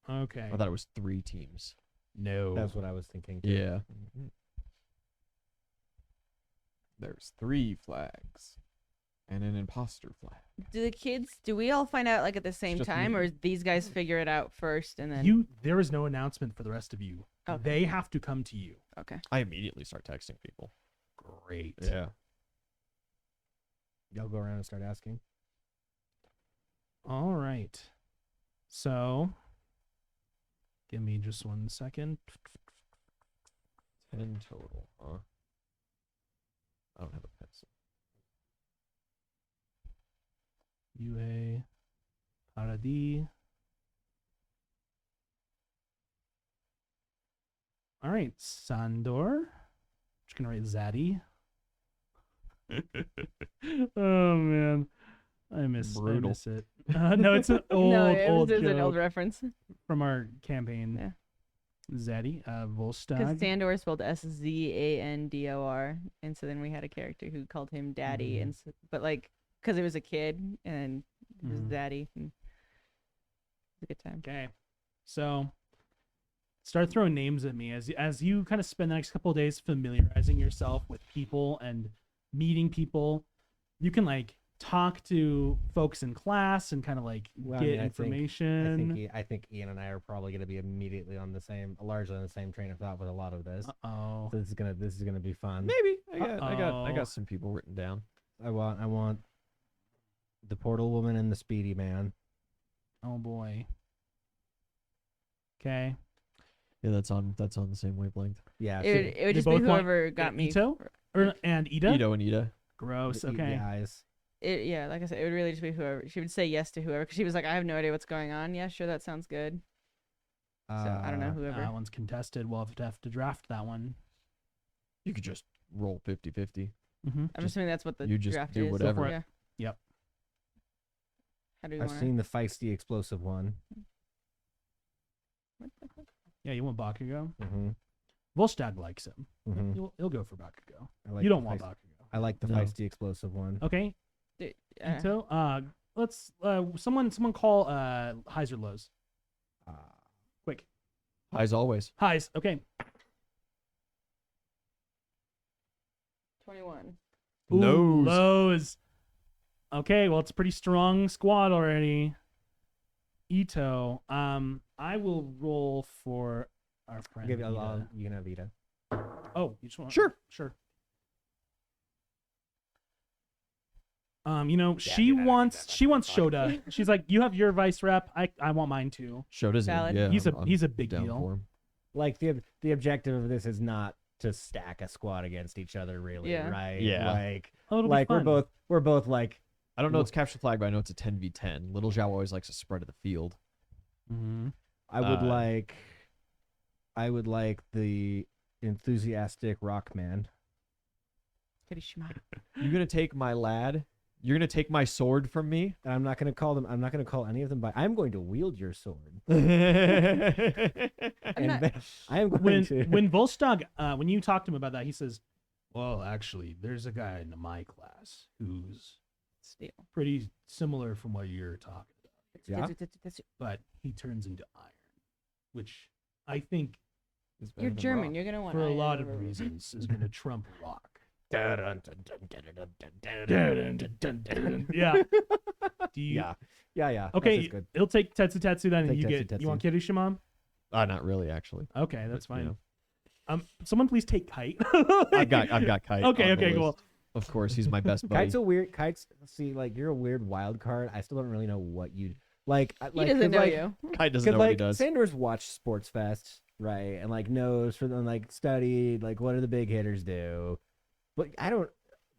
Okay. I thought it was 3 teams. No. That's what I was thinking. Too. Yeah. There's 3 flags and an imposter flag. Do we all find out like at the same just time, me. or these guys figure it out first and then? There is no announcement for the rest of you. Okay. They have to come to you. Okay. I immediately start texting people. Great. Yeah. Y'all go around and start asking. All right. So, give me just 1 second. 10 total, huh? I don't have a pencil. Yue Paradis. All right, Sandor. Just gonna write Zaddy. Oh man, I miss it. No, it's an old no, it old was an old joke reference. from our campaign. Yeah. Zaddy, Because Volstagg. Sandor is spelled Szandor, and so then we had a character who called him Daddy, Mhm. and so, but like because it was a kid and it was Mhm. Daddy. And it was a good time. Okay, so start throwing names at me as you kind of spend the next couple of days familiarizing yourself with people and meeting people. You can like talk to folks in class and kind of like Well, I get mean, I think- information. I think Ian and I are probably going to be immediately on the same, largely on the same train of thought with a lot of this. Oh, So this is gonna be fun. Maybe I Uh-oh. got some people written down. I want the portal woman and the speedy man. oh boy. Okay. Yeah, that's on the same wavelength. Yeah, It would They just be both want whoever got me. Ito? And Ida. Ito and Ida. Gross. the Okay. eyes. Yeah, like I said, it would really just be whoever. She would say yes to whoever because she was like, I have no idea what's going on. Yeah, sure, that sounds good. So I don't know whoever. That one's contested. We'll have to draft that one. You could just roll 50-50. Mm-hmm. I'm assuming that's what the you just draft do is. whatever. Yeah. Yep. How do we I've want seen the feisty, explosive one. Yeah, you want Bakugo? Mm-hmm. Volstagg likes him. Mm-hmm. He'll go for Bakugo. I like You the don't want feist- Bakugo. I like the No. feisty, explosive one. Okay. Yeah. Ito. Let's someone call highs or lows. Quick. Highs always. Highs. Okay. 21. Ooh, Lows. lows. Okay, well it's a pretty strong squad already. Ito. I will roll for our I'll friend. give you Ida. you can have Vita. Oh, you just want Sure. Sure. She wants Shota. She's like, you have your vice rep. I want mine too. Shota's in. Valid. Yeah, He's a big down deal. for him. Like the objective of this is not to stack a squad against each other, really, Yeah. right? Yeah. Like Oh, it'll be like fun. we're both like I don't know it's capture flag, but I know it's a 10v10. Little Zhao always likes to spread of the field. Mm-hmm. I would Uh, like the enthusiastic rock man. Kirishima. You're gonna take my lad. You're gonna take my sword from me. And I'm not going to call any of them by. I'm going to wield your sword. I'm And not- then I am going When to. when Volstagg, when you talked to him about that, he says, "Well, actually, there's a guy in my class who's Steel. pretty similar from what you're talking about, Yeah? but he turns into iron, which I think You're German. You're gonna want for a iron lot of over- reasons is going to trump rock." Yeah. Do you? Yeah. Okay, That's good. he'll take Tetsu then, and Take you Tetsu get. You want Tetsu. Kirishima? Not really, actually. Okay, that's But, you fine. know. Someone please take Kite. I've got Kite. Okay, on the okay, cool. list. Of course, he's my best buddy. Kite's a weird. See, like you're a weird wild card. I still don't really know what you like. He Like, doesn't 'cause, know like, you. Kite doesn't know like what he does. Sanders watched Sports Fest, right, and like knows for them, like studied, like what do the big hitters do, but I don't.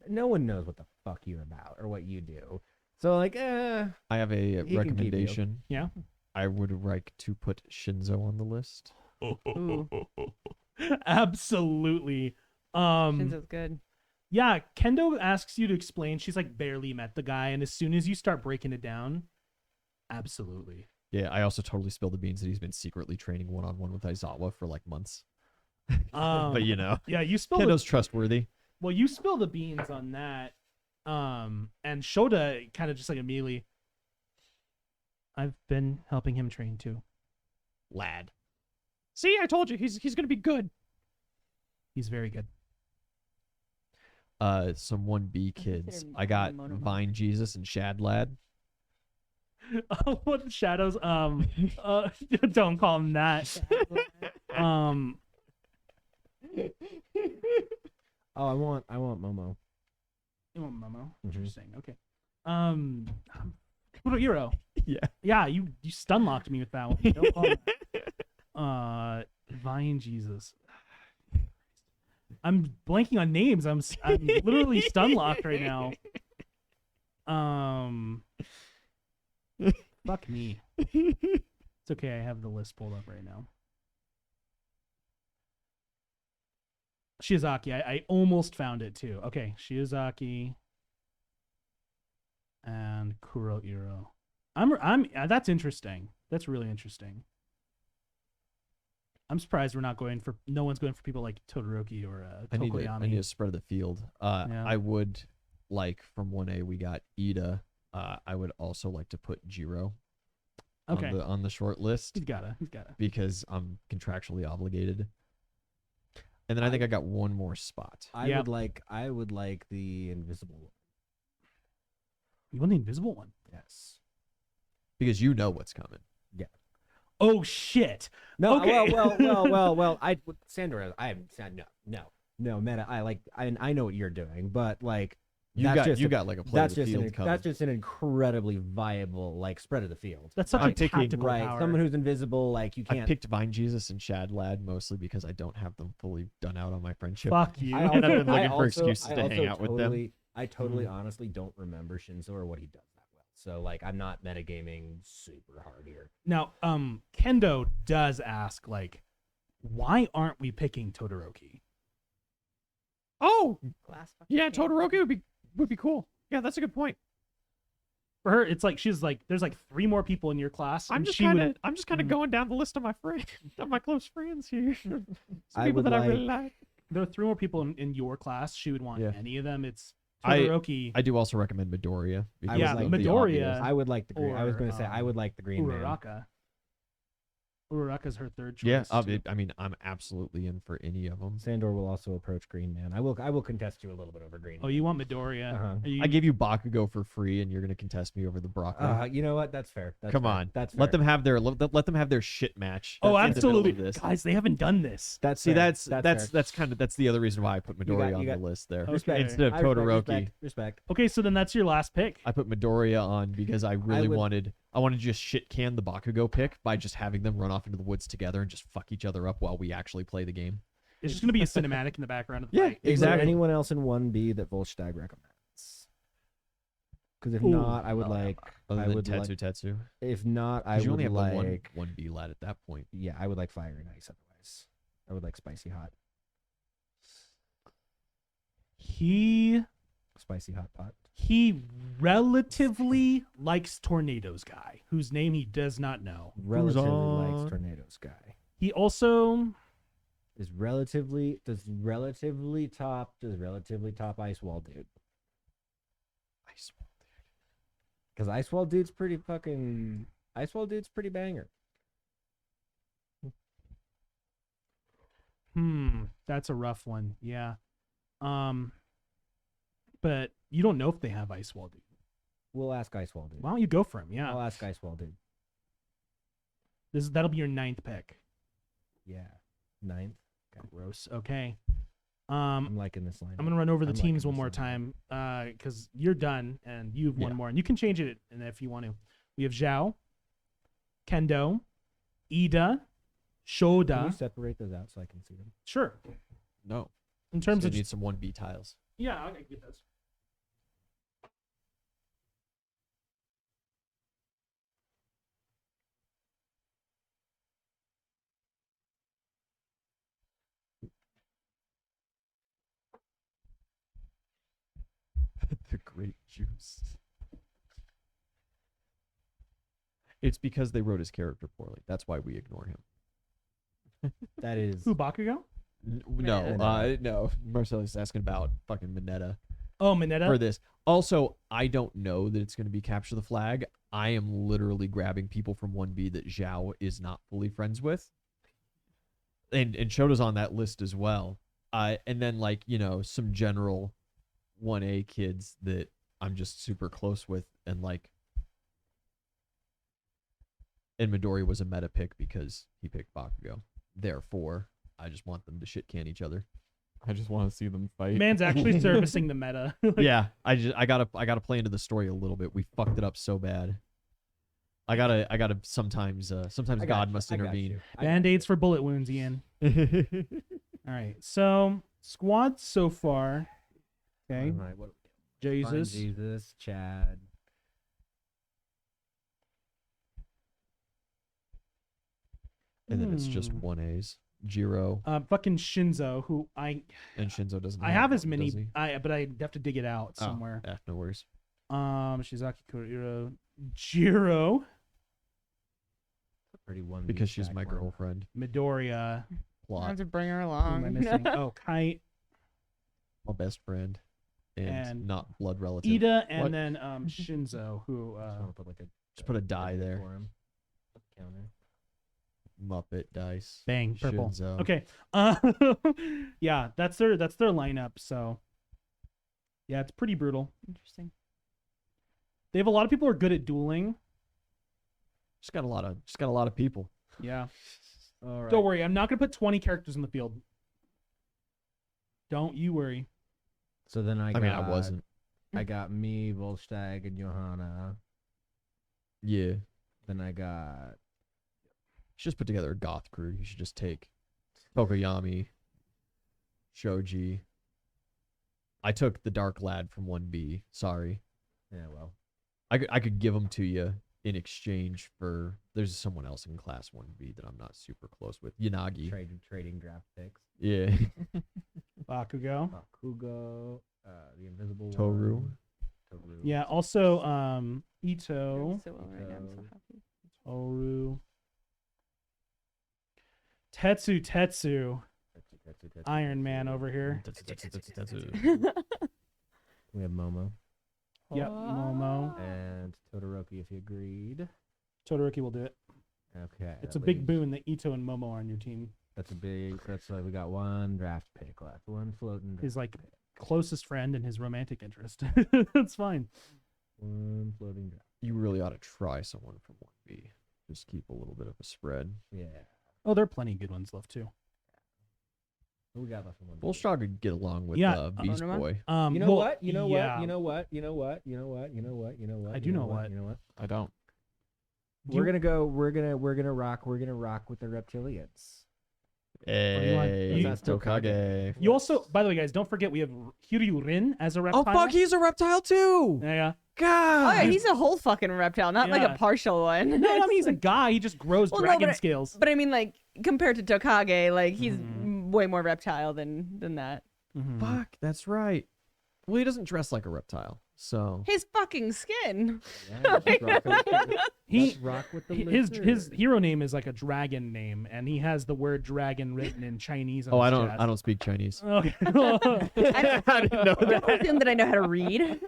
No one knows what the fuck you're about or what you do. So like, I have a He can keep you. recommendation. Yeah. I would like to put Shinzo on the list. Ooh. Absolutely. Shinzo's good. Yeah, Kendo asks you to explain. She's like barely met the guy, and as soon as you start breaking it down, absolutely. Yeah, I also totally spilled the beans that he's been secretly training one-on-one with Aizawa for like months. But you know, yeah, you spill the, Kendo's trustworthy. well, you spill the beans on that. And Shota kind of just like immediately. I've been helping him train too. Lad. See, I told you he's gonna be good. He's very good. Some 1B consider kids. him I got Mono. Vine Jesus and Shad Lad. What shadows? Don't call him that. Um, oh, I want Momo. you want Momo? Mhm. Interesting. Okay. Kudo Hero. Yeah. Yeah, you stun locked me with that one. Don't call him that. Vine Jesus. I'm blanking on names. I'm literally stun locked right now. Fuck me. It's okay. I have the list pulled up right now. Shiozaki. I almost found it too. Okay, Shiozaki and Kurohiro. That's interesting. That's really interesting. I'm surprised no one's going for people like Todoroki or I need Tokoyami. to spread the field. Yeah. I would like from 1A we got Ida. I would also like to put Jiro Okay. on the short list He's gotta. because I'm contractually obligated. And then I think I got one more spot. Yeah. I would like the invisible one. You want the invisible one? Yes. Because you know what's coming. Oh shit. No, Okay. well. Sandra, I haven't said no, Meta. I know what you're doing, but like You got like a play of the field coming. that's just an incredibly viable like spread of the field. That's such I'm a taking- tactical Right, power. someone who's invisible, like you I can't. picked Vine Jesus and Shad Lad mostly because I don't have them fully done out on my friendship. Fuck you. And I've been looking for also- excuses I to hang also out with them. I totally honestly don't remember Shinzo or what he does that well. So like I'm not metagaming super hard here. Now, Kendo does ask, like, why aren't we picking Todoroki? Oh, Glass fucking yeah, can. Todoroki would be cool. Yeah, that's a good point. For her, it's like there's like 3 more people in your class. I'm and just she would- kind of Mhm. going down the list of my friends, of my close friends here. Some I people would that I really like. There are 3 more people in your class. She would want Yeah. any of them. It's I- Todoroki, I do also recommend Midoriya. because Yeah, of the Midoriya. obvious- I would like the green. I was Or, going to say I would like the green man. Uraraka. Uraraka's her third choice. Yeah, too. I mean, I'm absolutely in for any of them. Sandor will also approach green man. I will contest you a little bit over green. Oh, you want Midoriya? Uh-huh. Are you- I gave you Bakugo for free, and you're gonna contest me over the Broccoli. You know what? That's fair. That's Come fair. on, That's let fair. them have their shit match. Oh, in the middle of absolutely, this. guys. They haven't done this. That's See, fair. that's fair. that's the other reason why I put got- Midoriya you on got- the list there Okay. instead of I respect, Todoroki. Respect. Okay, so then that's your last pick. I put Midoriya on because I really would- wanted to just shit can the Bakugo pick by just having them run off into the woods together and just fuck each other up while we actually play the game. It's just gonna be a cinematic in the background of the Yeah, fight. Is there Exactly. anyone else in 1B that Volstagg recommends? Because if Ooh, not, I would well, like. Other I than would like. Tetsu. If not, I Because you would only have like. the one B lad at that point. Yeah, I would like fire and ice. Otherwise, I would like spicy hot. Spicy hot pot. He relatively likes Tornadoes guy, whose name he does not know. Relatively on? likes tornadoes guy. He also Does relatively top ice wall dude. Because ice wall dude's pretty banger. that's a rough one. Yeah. But you don't know if they have Ice Wall dude. We'll ask ice wall dude. Why don't you go for him? Yeah. I'll ask ice wall dude. That'll be your 9th pick. Yeah. 9th. Gross. Okay. I'm liking this line. I'm gonna run over the I'm teams liking one this more line. time, because you're done and you have one Yeah. more, and you can change it and if you want to. We have Zhao, Kendo, Ida, Can Shoda. you separate those out so I can see them? Sure. No. In terms So of you need some 1B tiles. yeah, I get those. The grape juice. It's because they wrote his character poorly. That's why we ignore him. That is. Who, Bakugo? No, Mineta. no. Marcellus asking about fucking Mineta Oh, Mineta. for this. Also, I don't know that it's going to be capture the flag. I am literally grabbing people from 1B that Zhao is not fully friends with. And Shoda's on that list as well. And then like, some general 1A kids that I'm just super close with, and Midori was a meta pick because he picked Bakugo. Therefore, I just want them to shit can each other. I just want to see them fight. Man's actually servicing the meta. Yeah, I gotta play into the story a little bit. We fucked it up so bad. I gotta sometimes I got God you, must I got intervene. you. Band-aids for bullet wounds, Ian. All right. So squads so far. Okay. All right, what Fine Jesus. Jesus, Chad. And then it's just 1As. Jiro Fucking Shinzo, who and Shinzo doesn't. I have as one, many, does he? but I have to dig it out Oh, somewhere. yeah, no worries. Shizaki Kuriro, Jiro, Pretty one Because she's my girlfriend. Midoriya. I Plot. have to bring her Who along. am I missing? Oh, Kite, My best friend. And, And not blood relative. Ida, and What? then Shinzo, who put like a Just put a die there. for him. Counter. Muppet dice. bang purple. Shinzo. Okay. Yeah, that's their lineup. So yeah, it's pretty brutal. Interesting. They have a lot of people who are good at dueling. Just got a lot of people. Yeah. All right. Don't worry, I'm not gonna put 20 characters in the field. Don't you worry. So then I mean, I wasn't. I got me, Volstagg, and Johanna. Yeah. Then I got You should just put together a goth crew. You should just take Tokoyami, Shoji. I took the Dark Lad from 1B. Sorry. yeah. Well, I could give them to you in exchange for. There's someone else in Class 1B that I'm not super close with. Yanagi. trading draft picks. Yeah. Bakugo. Bakugo, the Invisible Toru. One, Toru. Yeah, also Doing Ito, so well right now. I'm so happy. Toru, Tetsu, Tetsu. Iron Man over here. We have Momo Yep, Momo. and Todoroki, if you agreed. Todoroki will do it. Okay. It's that a big leaves- Boon that Ito and Momo are on your team. That's a big. That's like we got one draft pick left. One floating. His draft like pick. closest friend and his romantic interest. That's fine. One floating draft. You really ought to try someone from 1B. Just keep a little bit of a spread. Yeah. Oh, there are plenty of good ones left too. Who we got left in one? Volstagg could get along with Yeah. Beast Onuma? Boy. You know well, what? You know yeah. what? You know what? You know what? You know what? You know what? You know what? I do know what. You know what? I don't. We're gonna go. We're gonna rock with the reptilians. Hey, you- That's Tokage. Tokage. You also, by the way, guys, don't forget we have Hiryurin as a reptile. Oh fuck, he's a reptile too. Yeah. God. Oh yeah, he's a whole fucking reptile, not like Yeah. a partial one. No, I mean he's a guy. He just grows Well, no, dragon but scales. But I mean, like compared to Tokage, like he's Mhm. way more reptile than that. Mhm. Fuck, that's right. Well, he doesn't dress like a reptile, so His fucking skin. Yeah, let's rock with- He- let's rock with the His lizard. hero name is like a dragon name, and he has the word dragon written in Chinese. On Oh, his I chest. don't speak Chinese. Okay. I didn't know Don't assume that I know how to read.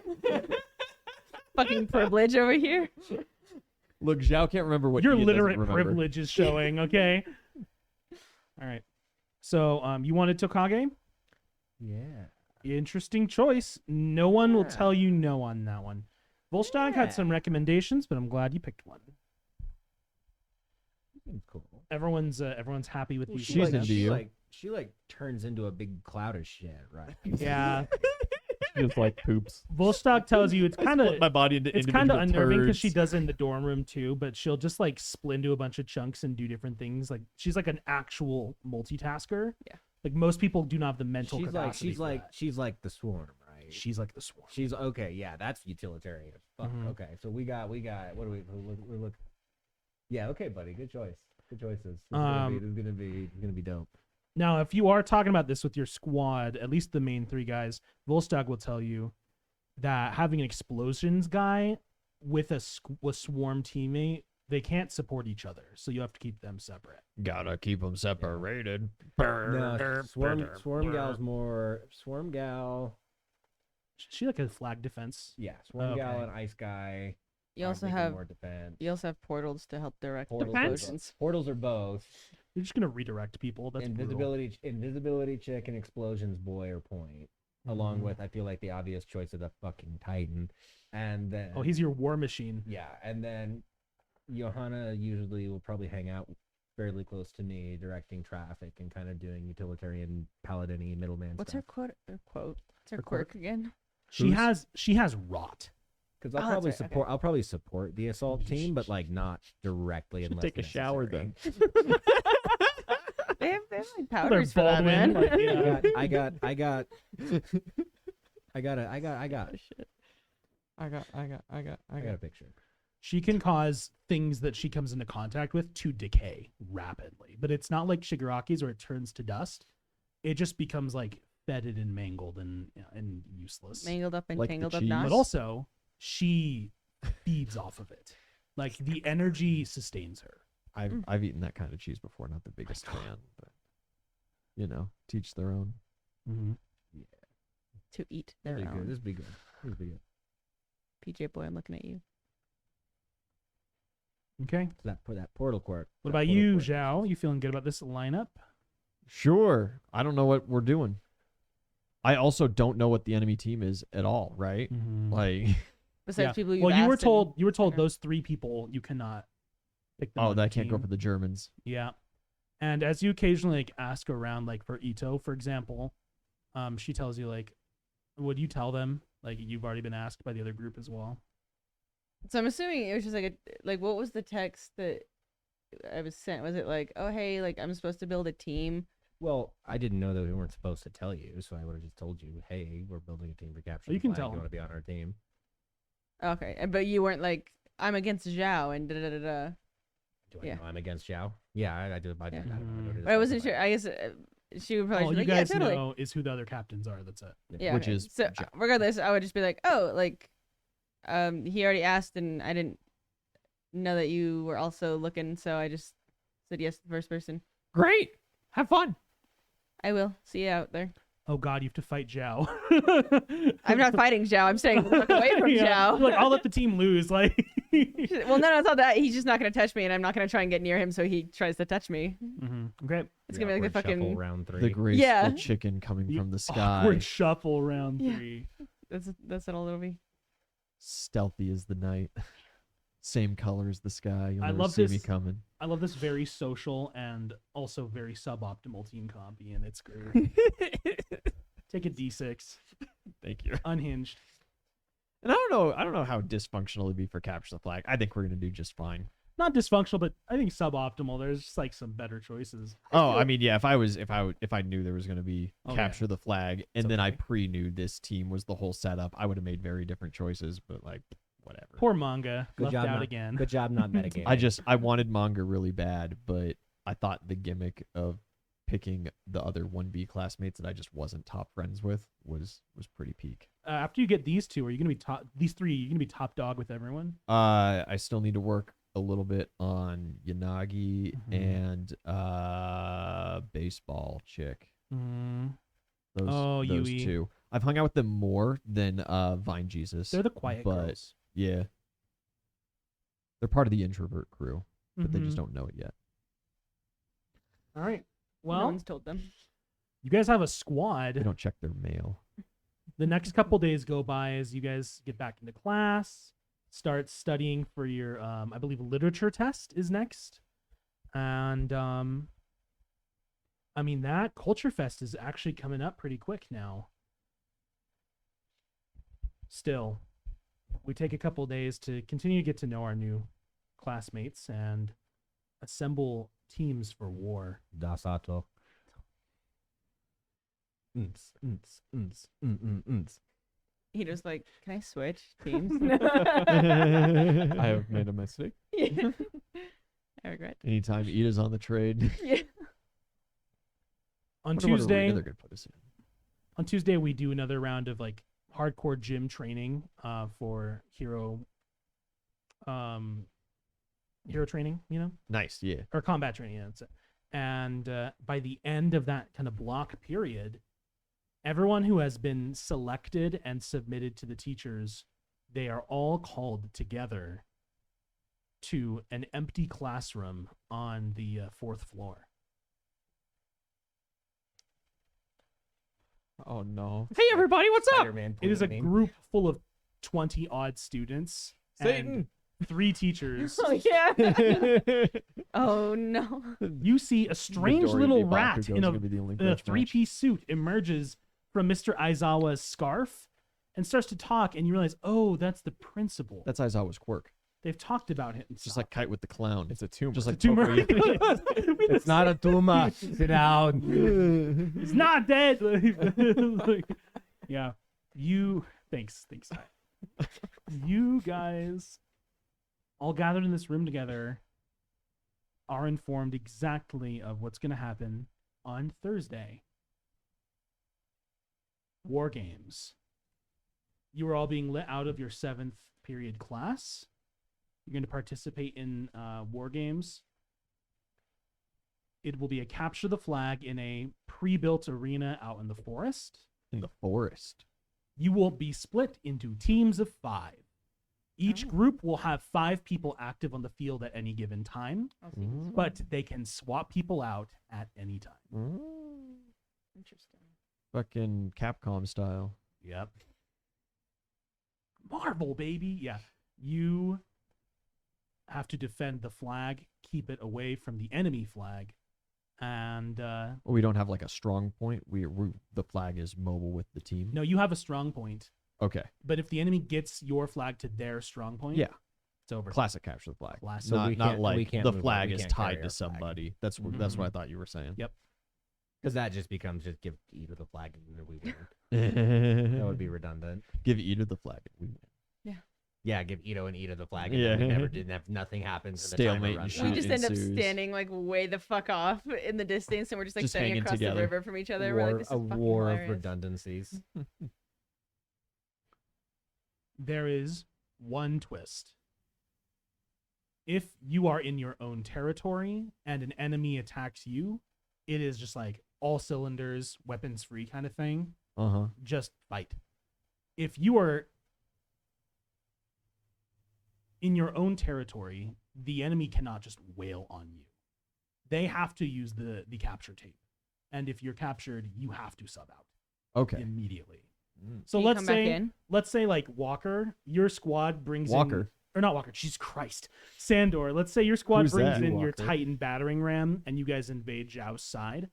Fucking privilege over here. Look, Zhao can't remember what Your he doesn't literate remember. privilege is showing. Okay. All right. So, you wanted Tokage? Yeah. Interesting choice. No one will Yeah. tell you no on that one. Volstagg Yeah. had some recommendations, but I'm glad you picked one. Seems cool. Everyone's happy with Well, these. she's choices. into you. She turns into a big cloud of shit, right? Yeah. Just like poops. Volstagg tells you it's kind of my body into it's kind of individual unnerving because she turds. does it in the dorm room too, but she'll just like split into a bunch of chunks and do different things. Like she's like an actual multitasker. Yeah. Like most people do not have the mental capacity. she's for like that. she's like the swarm, right? She's like the swarm. She's okay. Yeah, that's utilitarian. As fuck. Mhm. Okay, so we got. What do we look? Yeah. Okay, buddy. Good choice. Good choices. This is gonna be dope. Now, if you are talking about this with your squad, at least the main three guys, Volstagg will tell you that having an explosions guy with a swarm teammate, they can't support each other, so you have to keep them separate. Gotta keep them separated. No, swarm gal's more swarm gal. Is she like a flag defense? Yeah, swarm gal Okay. and ice guy. You are also making have more defense. portals to help direct Portals Defense? explosions. Portals are both. You're just gonna redirect people. That's brutal. Invisibility chick and explosions boy are point. Along Mhm. with I feel like the obvious choice of the fucking Titan. And then Oh, he's your war machine. yeah, and then Johanna usually will probably hang out fairly close to me, directing traffic and kind of doing utilitarian paladin-y middleman What's her stuff. quote? What's her Her quirk quirk? again? She Who's- has rot. Because Oh, I'll that's probably right, okay. support. I'll probably support the assault team, but like not directly. Should Unless take a shower necessary. then. They have like They're powders for that, Baldwin. man. Like, yeah. I got. I got. Oh, shit. I got a picture. She can cause things that she comes into contact with to decay rapidly. eventually, but it's not like Shigaraki's where it turns to dust. It just becomes like fetid and mangled and useless. Mangled up and Like the tangled up cheese. knots. But also, she feeds off of it. Like the energy sustains her. I've eaten that kind of cheese before. Not the biggest fan, but teach their own. Mm-hmm. to eat This their be good. own. This be good. This be good. PJ boy, I'm looking at you. Okay. So that portal court. What that about portal you, court. Zhao? You feeling good about this lineup? Sure. I don't know what we're doing. I also don't know what the enemy team is at all, right? Mm-hmm. Like, Besides people Well, you were asked and- told Okay. those 3 people you cannot pick them. oh, on that your can't go team. for the Germans. Yeah. And as you occasionally like ask around, like for Ito, for example, she tells you like, would you tell them like you've already been asked by the other group as well? So I'm assuming it was just like what was the text that I was sent? Was it like, oh hey, like I'm supposed to build a team? Well, I didn't know that we weren't supposed to tell you, so I would have just told you, hey, we're building a team for capture. Well, you the can flag. tell You them. want to be on our team? Okay, but you weren't like I'm against Zhao and da da da da. Do I Yeah. know I'm against Zhao? Yeah, I do. I Yeah. do. I know who this But I wasn't fucking sure. I guess she would probably All be you like, guys yeah, totally. know is who the other captains are. That's it. Yeah, Which okay. is so Zhao. regardless, I would just be like, oh, like, he already asked and I didn't know that you were also looking, so I just said yes to the first person. Great. Have fun. I will see you out there. Oh God, you have to fight Zhao. I'm not fighting Zhao. I'm staying the fuck away from Yeah. Zhao. Like I'll let the team lose. Like. Well, no, it's not that. He's just not gonna touch me, and I'm not gonna try and get near him, so he tries to touch me. Mm-hmm. Okay. It's gonna be like the awkward shuffle fucking. round 3. The graceful Yeah. chicken coming The from the sky. Awkward shuffle round Yeah. 3. That's what it'll be. Stealthy as the night. Same color as the sky. You'll I never love see me this- coming. I love this very social and also very suboptimal team comp, and it's great. Take a D6. Thank you. Unhinged. And I don't know how dysfunctional it'd be for capture the flag. I think we're gonna do just fine. Not dysfunctional, but I think suboptimal. There's just like some better choices. Oh, I mean, yeah. If I knew there was gonna be Oh, capture the flag, and then I okay. pre-knew this team was the whole setup, I would have made very different choices. But like, whatever. Poor manga Good left job, out not- again. Good job not metagaming. I wanted manga really bad, but I thought the gimmick of picking the other 1B classmates that I just wasn't top friends with was pretty peak. After you get these 2, are you gonna be top? These 3, you're gonna be top dog with everyone. I still need to work a little bit on Yanagi Mhm. and baseball chick. Mm. Those, Oh, those Yui. 2. I've hung out with them more than Vine Jesus. They're the quiet but girls. yeah, they're part of the introvert crew, but they just Mhm. don't know it yet. All right. no Well, one's told them. you guys have a They squad. don't check their mail. The next couple days go by as you guys get back into class, start studying for your, I believe, literature test is next, and I mean that Culture Fest is actually coming up pretty quick now. Still, we take a couple days to continue to get to know our new classmates and assemble teams for war. Das Auto. He just like, can I switch teams? I have made a mistake. Yeah. I regret. Anytime Ida's on the trade. Yeah. On Wonder what arena Tuesday, they're gonna put us in. on Tuesday we do another round of like hardcore gym training for hero training, Nice, yeah. or combat training, yeah, that's it. And by the end of that kind of block period, everyone who has been selected and submitted to the teachers, they are all called together to an empty classroom on the 4th floor. Oh no. Hey, everybody, what's up? Spider-Man It is a pointing. group full of 20 odd students and 3 teachers. Oh yeah. Oh no. You see a strange Midori little Ibaka rat goes in gonna be the only a grudge match. 3-piece suit emerges from Mr. Aizawa's scarf and starts to talk, and you realize, oh, that's the principal. That's Aizawa's quirk. They've talked about it. It's just like Kite with the clown. It's a tumor. Just like tumor. Poco. It's not a tumor. Sit down. He's not dead. Like, yeah. Thanks. You guys all gathered in this room together, are informed exactly of what's going to happen on Thursday. War games. You are all being let out of your 7th period class. You're going to participate in war games. It will be a capture the flag in a pre-built arena out in the forest. In the forest. You will be split into teams of 5. Each Oh. group will have 5 people active on the field at any given time, I'll see this one. but they can swap people out at any time. Interesting. Fucking Capcom style. Yep. Marvel, baby. Yeah. You have to defend the flag, keep it away from the enemy flag, and We don't have like a strong point. We the flag is mobile with the team. no, you have a strong point, Okay. but if the enemy gets your flag to their strong point, Yeah. it's over. Classic capture the flag. Classic. So not we not can't- we like can't the move on. flag We is can't carry tied our to flag. somebody. That's that's what I thought you were saying. Yep. Because that just becomes just give Ito the flag and then we win. That would be redundant. Give Ida the flag. And we win. Yeah, give Ito and Ito the flag, and Yeah. then we never didn't have nothing happens. And the timer Stalemate and runs shit. We out. just end up ensues. standing like way the fuck off in the distance, and we're just like Just standing hanging across together. the river from each other. We're like, this is a fucking war of hilarious. redundancies. There is one twist. If you are in your own territory and an enemy attacks you, it is just like all cylinders, weapons free kind of thing. Uh-huh. Just fight. If you are in your own territory, the enemy cannot just wail on you. They have to use the capture tape. And if you're captured, you have to sub out Okay. immediately. Mm. So Can you let's come back say in? like Walker, your squad brings in Walker. or not Walker, Jesus Christ. Sandor, let's say your squad Who's brings that? in your Walker. Titan battering ram and you guys invade Zhao's side.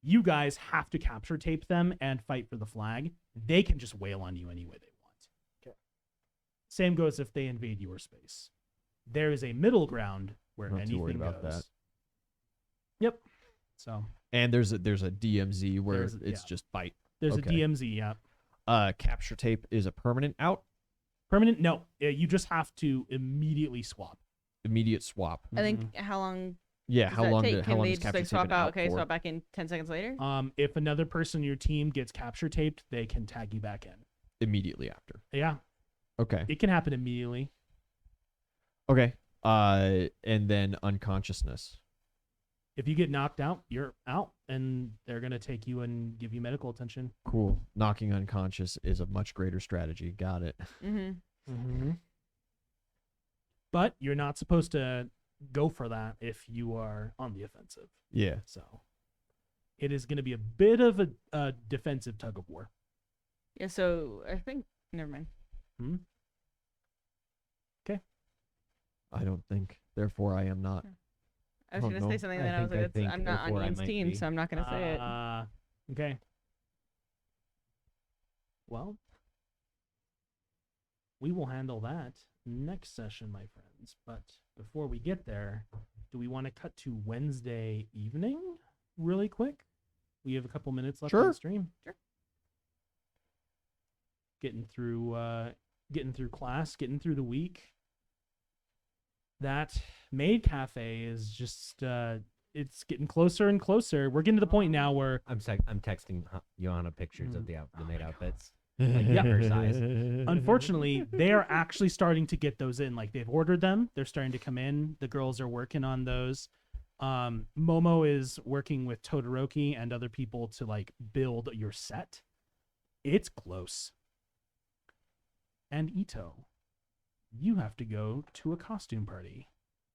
You guys have to capture tape them and fight for the flag. They can just wail on you any way they want. Okay. Same goes if they invade your space. There is a middle ground where Not too anything worried about goes. that. Yep. So And there's a DMZ where There's- it's yeah. just fight. there's Okay. a DMZ, yeah. Capture tape is a permanent out, Permanent? No. You just have to immediately swap. immediate swap. I think how long Yeah, does how that long take? did, how Can long they does just capture like tape swap been out? out Okay, for? swap back in 10 seconds later. If another person in your team gets capture taped, they can tag you back in. Immediately after. Yeah, Okay. it can happen immediately. Okay. And then unconsciousness. If you get knocked out, you're out, and they're gonna take you and give you medical attention. Cool. Knocking unconscious is a much greater strategy. Got it. Mm-hmm. But you're not supposed to go for that if you are on the offensive. Yeah. So it is going to be a bit of a defensive tug of war. Yeah. So I think never mind. I don't think. Therefore, I am not. I was Oh, gonna no. say something I that I was think- like, I think I'm not on therefore I Ian's might team, be. so I'm not gonna say it. Okay. Well, we will handle that next session, my friends. But before we get there, do we want to cut to Wednesday evening really quick? We have a couple minutes left on Sure. the stream. Sure. Getting through class, getting through the week. That maid cafe is just it's getting closer and closer. We're getting to the point now where I'm texting Johanna pictures of the maid outfits. Yeah. her size. unfortunately, they are actually starting to get those in. Like they've ordered them. They're starting to come in. The girls are working on those. Momo is working with Todoroki and other people to like build your set. It's close. And Ito, you have to go to a costume party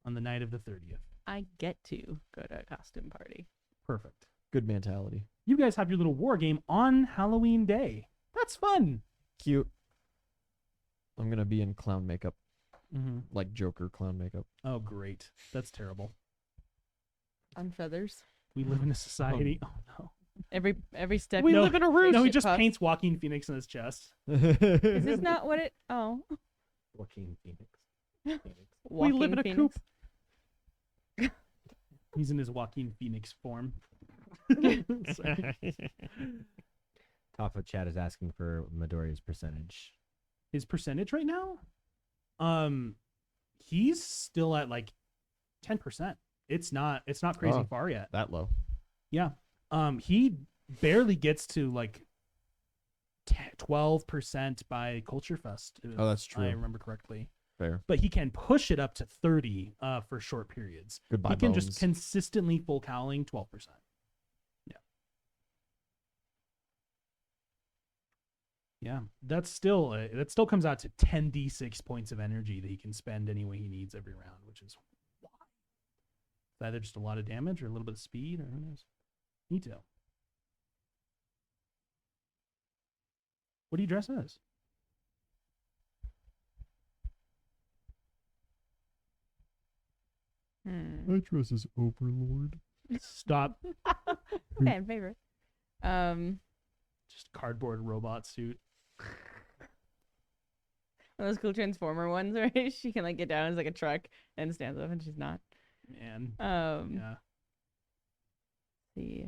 on the night of the 30th. I get to go to a costume party. Perfect. Good mentality. You guys have your little war game on Halloween Day. That's fun. Cute. I'm going to be in clown makeup, Mm-hmm. like Joker clown makeup. Oh, great. That's terrible. On feathers. We live in a society. Oh, no. Every step. We No, live in a roost. No, he Shit just puffs. paints Joaquin Phoenix in his chest. Is this not what it? Oh, Joaquin Phoenix. We live in a Joaquin coop. Phoenix? He's in his Joaquin Phoenix form. Sorry. Top of chat is asking for Midoriya's percentage. His percentage right now? He's still at like 10%. It's not crazy Oh. far yet. That low. Yeah. He barely gets to like 12% by Culture Fest. Oh, that's if I true. remember correctly. Fair. But he can push it up to 30 for short periods. Goodbye, He can bones. just consistently full cowling 12%. Yeah. Yeah. That still comes out to 10d6 points of energy that he can spend any way he needs every round, which is why. It's either just a lot of damage or a little bit of speed, or who knows. Need to. What do you dress as? Hmm. dress as Overlord. Stop. Fan favorite. Just cardboard robot suit. One of those cool Transformer ones where she can like get down as like a truck and stands up and she's not. Man. Yeah. See.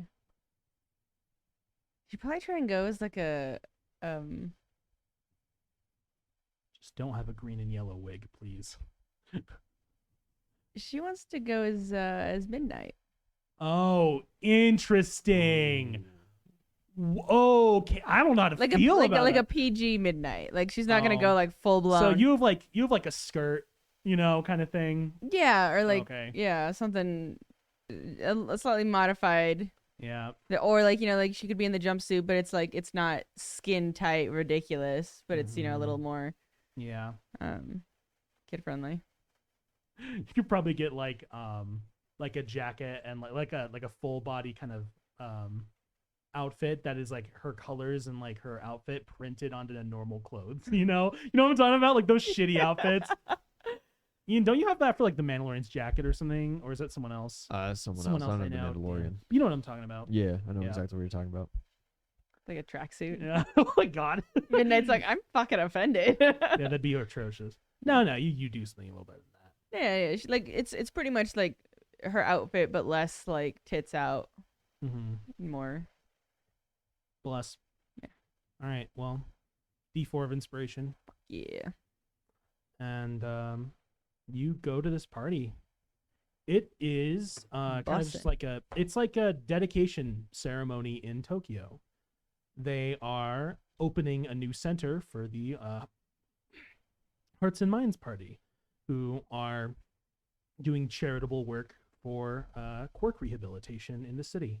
She'd probably try and go as like a Just don't have a green and yellow wig, please. she wants to go as Midnight. Oh, interesting. Okay, I don't know how to Like feel about like a it. PG Midnight. Like she's not gonna Oh. go like full blown. So you have like a skirt, kind of thing. yeah, or like Okay. yeah, something a slightly modified. Yeah. Or like like she could be in the jumpsuit, but it's like it's not skin tight, ridiculous, but it's a little more Yeah. kid friendly. You could probably get like a jacket and like a full body kind of outfit that is like her colors and like her outfit printed onto the normal clothes. You know what I'm talking about? Like those shitty outfits. Ian, don't you have that for like the Mandalorian's jacket or something, or is that someone else? Someone else. I know the know. Mandalorian. Yeah. You know what I'm talking about? Yeah, I know Yeah. exactly what you're talking about. Like a tracksuit. Yeah. Oh my god. Midnight's like, I'm fucking offended. Yeah, that'd be atrocious. No, you do something a little better than that. Yeah. She, like it's pretty much like her outfit, but less like tits out, Mm-hmm. more. Bless. Yeah. All right. Well, D4 of inspiration, Yeah. and you go to this party. It is kind of just Bussin'. it's like a dedication ceremony in Tokyo. They are opening a new center for the Hearts and Minds Party, who are doing charitable work for quirk rehabilitation in the city.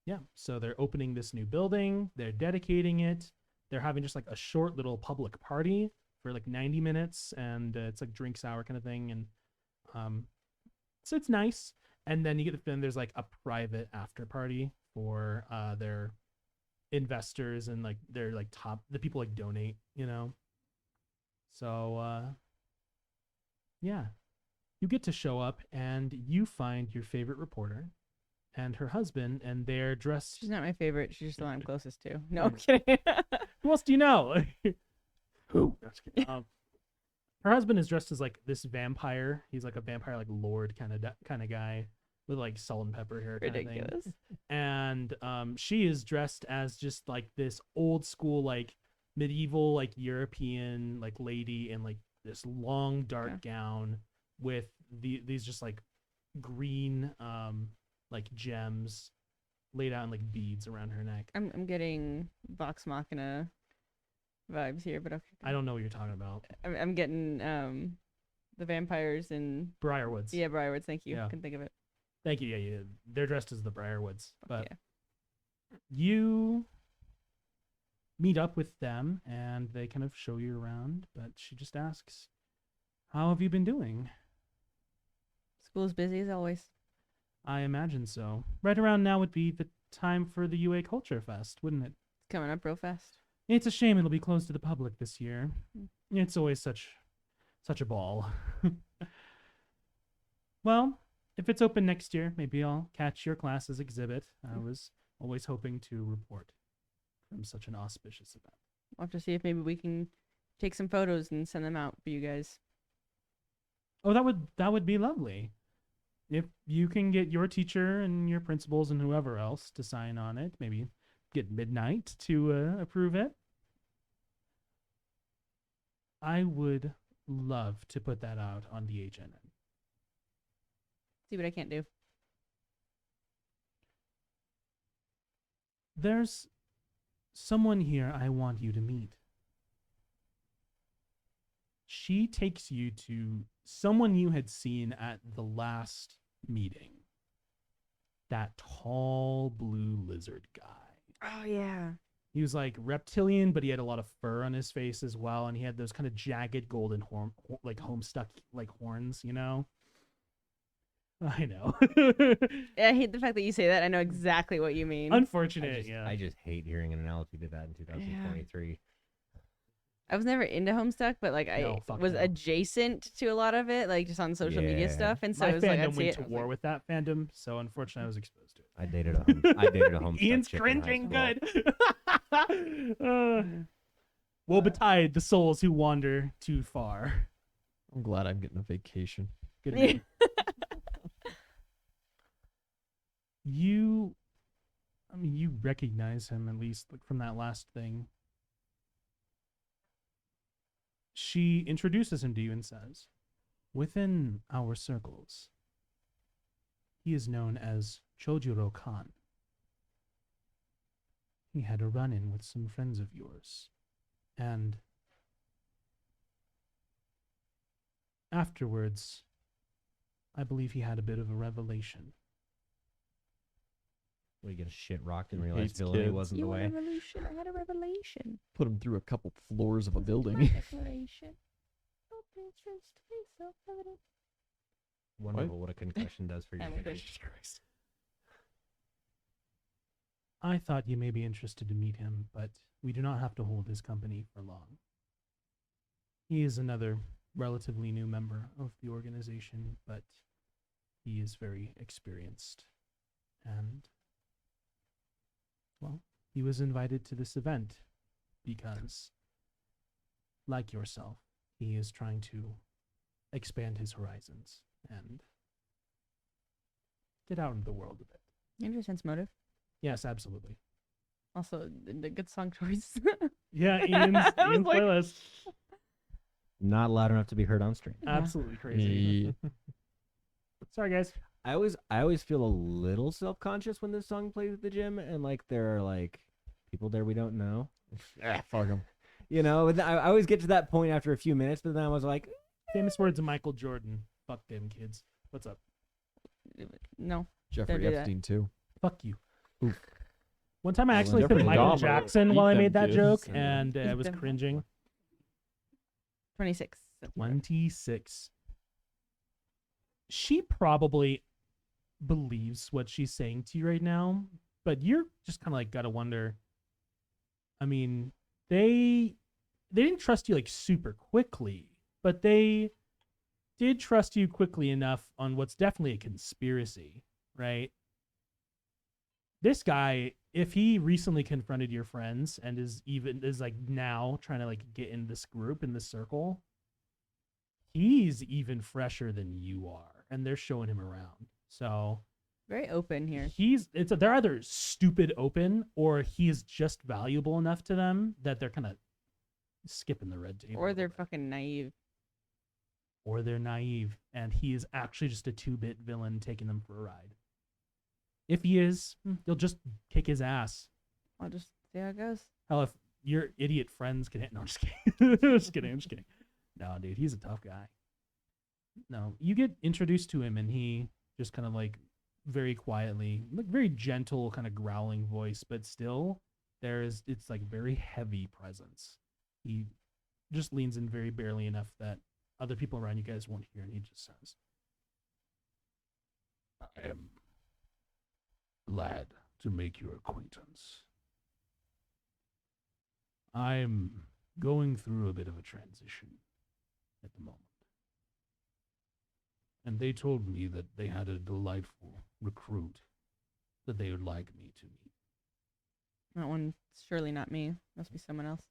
Yeah, so they're opening this new building. They're dedicating it. They're having just like a short little public party for like 90 minutes, and it's like drinks hour kind of thing, and so it's nice. And then there's like a private after party for their investors and like their like the people like donate, So yeah, you get to show up and you find your favorite reporter and her husband, and they're dressed. She's not my favorite. She's just the one I'm closest to. No, I'm kidding. Who else do you know? Who? No, just kidding. Her husband is dressed as like this vampire. He's like a vampire, like lord kind of guy with like salt and pepper hair. Ridiculous. And she is dressed as just like this old school, like medieval, like European, like lady in like this long dark gown with these just like green like gems laid out in like beads around her neck. I'm getting Vox Machina vibes here, but okay. I don't know what you're talking about. I'm getting the vampires in Briarwoods. yeah, Briarwoods. Thank you. Yeah. Couldn't think of it. Thank you. Yeah. They're dressed as the Briarwoods, but Yeah. you meet up with them and they kind of show you around, but she just asks, how have you been doing? School's busy as always. I imagine so. Right around now would be the time for the UA Culture Fest, wouldn't it? It's coming up real fast. It's a shame it'll be closed to the public this year. It's always such a ball. Well, if it's open next year, maybe I'll catch your class's exhibit. I was always hoping to report from such an auspicious event. We'll have to see if maybe we can take some photos and send them out for you guys. Oh, that would be lovely. If you can get your teacher and your principals and whoever else to sign on it, maybe get Midnight to approve it. I would love to put that out on the HNN. See what I can't do. There's someone here I want you to meet. She takes you to someone you had seen at the last meeting. That tall blue lizard guy. Oh yeah. He was like reptilian, but he had a lot of fur on his face as well, and he had those kind of jagged golden like homestuck like horns, you know. I know. I hate the fact that you say that. I know exactly what you mean. Unfortunate, yeah. I just hate hearing an analogy to that in 2023. I was never into Homestuck, but like I No, fuck was no. adjacent to a lot of it, like just on social media Yeah. stuff, and so My it was like fandom I'd see went it. to I was war like, with that fandom, so unfortunately I was exposed to it. I dated a home. Ian's cringing good. Woe betide the souls who wander too far. I'm glad I'm getting a vacation. Good Yeah. man. You recognize him at least like, from that last thing. She introduces him to you and says, within our circles, he is known as Chojuro Khan. He had a run-in with some friends of yours, and afterwards, I believe he had a bit of a revelation. We get a shit rocked and He realize hates villainy kids. wasn't the you way. had a revolution. I had a revelation. Put him through a couple floors of a My building. declaration. No interest, please, self-evident. Wonderful what a concussion does for your I'm thinking. good. I thought you may be interested to meet him, but we do not have to hold his company for long. He is another relatively new member of the organization, but he is very experienced. And, well, he was invited to this event because, like yourself, he is trying to expand his horizons and get out into the world a bit. Interesting motive. Yes, absolutely. Also, the good song choice. Yeah, Ian's, I was Ian's like- playlist. Not loud enough to be heard on stream. Yeah. Absolutely crazy. Yeah. Sorry, guys. I always feel a little self-conscious when this song plays at the gym, and like there are like people there we don't know. Fuck him. You know, and I always get to that point after a few minutes, but then I was like, Famous words of Michael Jordan. Fuck them kids. What's up? No. Jeffrey do that. Epstein too. Fuck you. Oof. One time I actually said Jeffrey Michael Dahmer. Jackson Eat while I them made that kids. joke, Yeah. and I Eat was them. cringing. 26. 26. She probably believes what she's saying to you right now, but you're just kind of like gotta wonder. I mean, they didn't trust you like super quickly, but they did trust you quickly enough on what's definitely a conspiracy, right? This guy, if he recently confronted your friends and is like now trying to like get in this group, in this circle, he's even fresher than you are, and they're showing him around. So Very open here. they're either stupid open or he is just valuable enough to them that they're kind of skipping the red tape. a Or little they're bit. fucking naive. Or they're naive, and he is actually just a 2-bit villain taking them for a ride. If he is, you'll just kick his ass. I'll just see how it goes. Hell, if your idiot friends can hit. No, I'm just kidding. I'm just kidding. No, dude, he's a tough guy. No, you get introduced to him, and he just kind of like very quietly, like very gentle, kind of growling voice, but still, it's like very heavy presence. He just leans in very barely enough that other people around you guys won't hear, and he just says, "I am glad to make your acquaintance. I'm going through a bit of a transition at the moment. And they told me that they had a delightful recruit that they would like me to meet. That one's surely not me. Must be someone else.